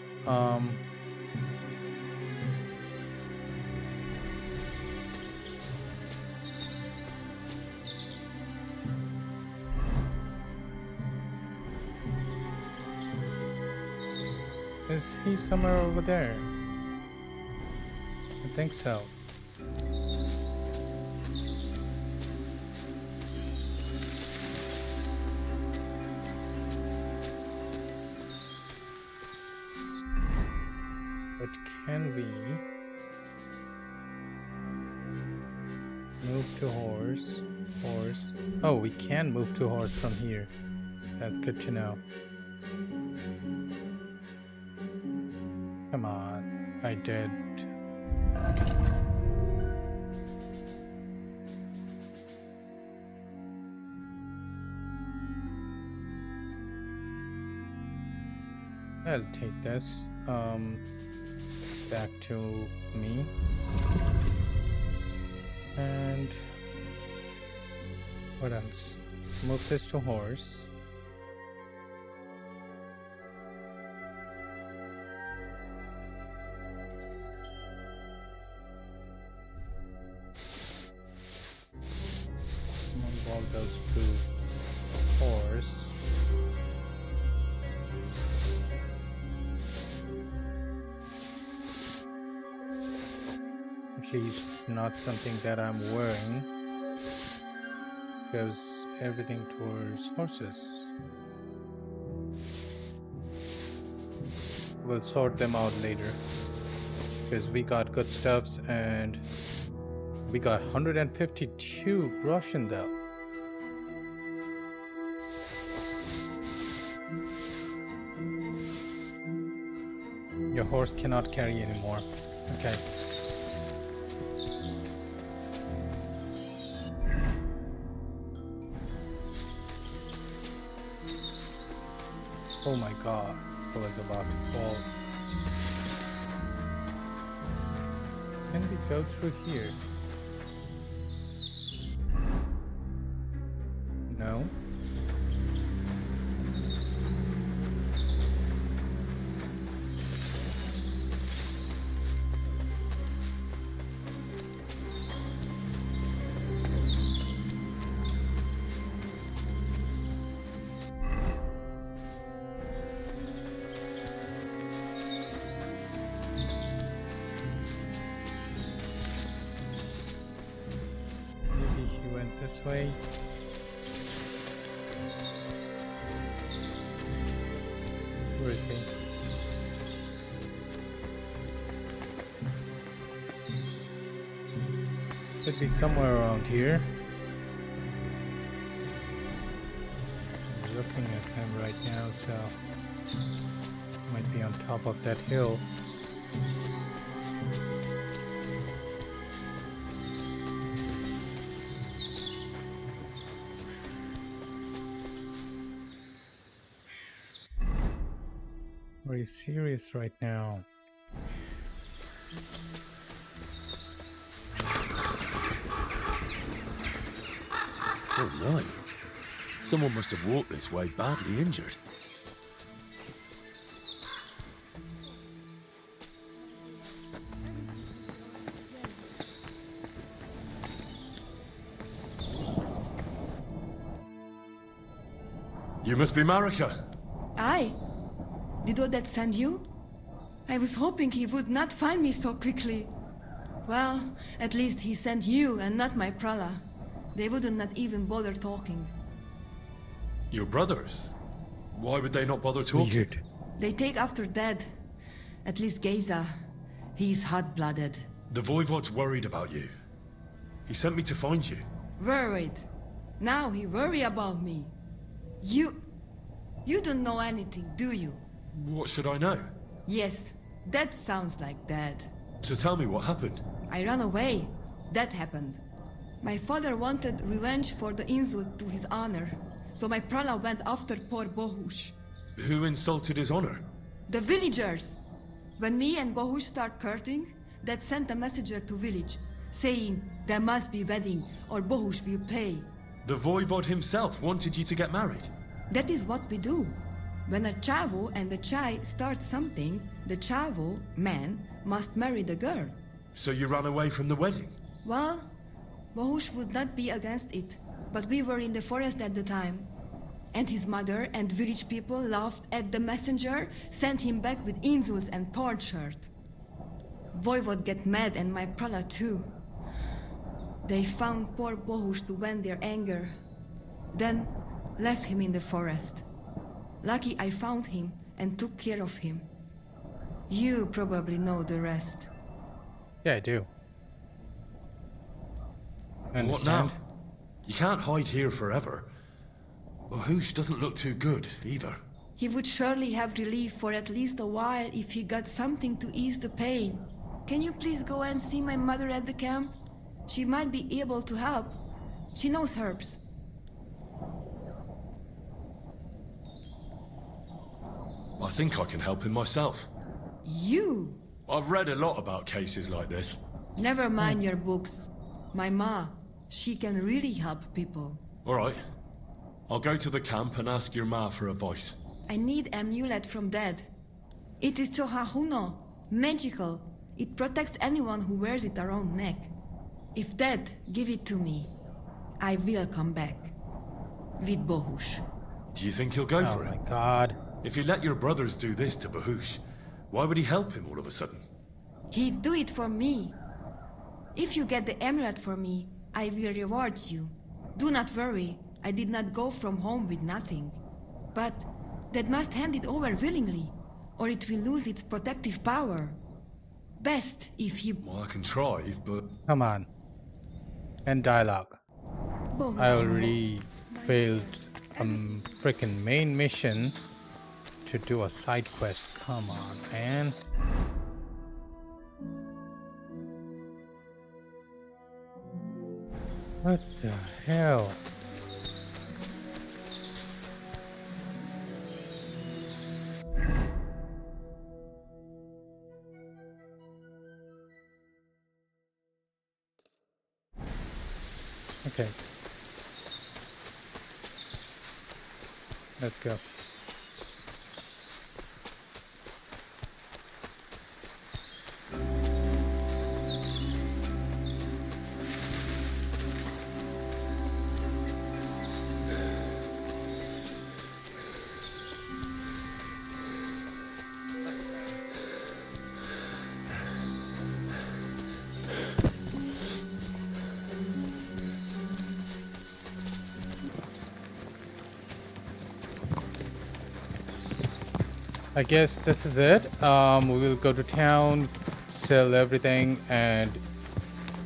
Speaker 1: is he somewhere over there? I think so. But can we move to horse? Horse. Oh, we can move to horse from here. That's good to know. Come on, I did. I'll take this. Back to me. And what else? Move this to horse. Move all those to horse. At least not something that I'm wearing. Goes everything towards horses. We'll sort them out later. Because we got good stuffs and we got 152 Russian though. Your horse cannot carry anymore. Okay. Oh my god, I was about to fall. Can we go through here? No. This way. Where is he? Could be somewhere around here. I'm looking at him right now, so might be on top of that hill. Are you serious right now?
Speaker 16: Oh no. Someone must have walked this way badly injured. You must be Marika.
Speaker 6: Aye. Did Odette send you? I was hoping he would not find me so quickly. Well, at least he sent you and not my prala. They wouldn't not even bother talking.
Speaker 16: Your brothers?
Speaker 3: Why would they not bother talking?
Speaker 1: Weird.
Speaker 6: They take after dead. At least Geza. He's hot-blooded.
Speaker 3: The Voivod's worried about you. He sent me to find you.
Speaker 6: Worried. Now he worry about me. You don't know anything, do you?
Speaker 3: What should I know?
Speaker 6: Yes, that sounds like Dad.
Speaker 3: So tell me what happened.
Speaker 6: I ran away. That happened. My father wanted revenge for the insult to his honor, so my prala went after poor Bohush.
Speaker 3: Who insulted his honor?
Speaker 6: The villagers! When me and Bohush start courting, Dad sent a messenger to village, saying there must be wedding or Bohush will pay.
Speaker 3: The Voivod himself wanted you to get married.
Speaker 6: That is what we do. When a chavo and a chai start something, the chavo, man, must marry the girl.
Speaker 3: So you ran away from the wedding?
Speaker 6: Well, Bohush would not be against it, but we were in the forest at the time. And his mother and village people laughed at the messenger, sent him back with insults and tortured. Voivod get mad and my prala too. They found poor Bohush to vent their anger. Then left him in the forest. Lucky I found him and took care of him. You probably know the rest.
Speaker 1: Yeah, I do.
Speaker 3: What
Speaker 1: Understand?
Speaker 3: now? You can't hide here forever. Bohush doesn't look too good, either.
Speaker 6: He would surely have relief for at least a while if he got something to ease the pain. Can you please go and see my mother at the camp? She might be able to help. She knows herbs.
Speaker 3: I think I can help him myself.
Speaker 6: You?
Speaker 3: I've read a lot about cases like this.
Speaker 6: Never mind your books. My ma, she can really help people.
Speaker 3: All right. I'll go to the camp and ask your ma for advice.
Speaker 6: I need amulet from Dad. It is Chohahuno, magical. It protects anyone who wears it around neck. If Dad give it to me, I will come back. With Bohush.
Speaker 3: Do you think he'll go for it?
Speaker 1: Oh my god.
Speaker 3: If you let your brothers do this to Bohush, why would he help him all of a sudden?
Speaker 6: He'd do it for me. If you get the amulet for me, I will reward you. Do not worry, I did not go from home with nothing. But Dad must hand it over willingly, or it will lose its protective power. Best if he...
Speaker 3: Well, I can try, but...
Speaker 1: Come on. End dialogue. I already failed a freaking main mission to do a side quest. Come on, man. What the hell? Okay. Let's go. I guess this is it. We will go to town, sell everything, and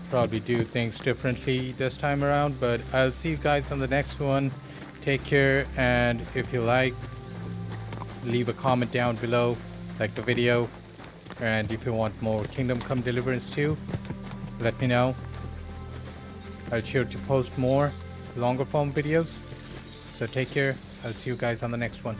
Speaker 1: probably do things differently this time around. But I'll see you guys on the next one. Take care, and if you like, leave a comment down below, like the video, and if you want more Kingdom Come Deliverance 2, let me know. I'll sure to post more longer form videos. So take care. I'll see you guys on the next one.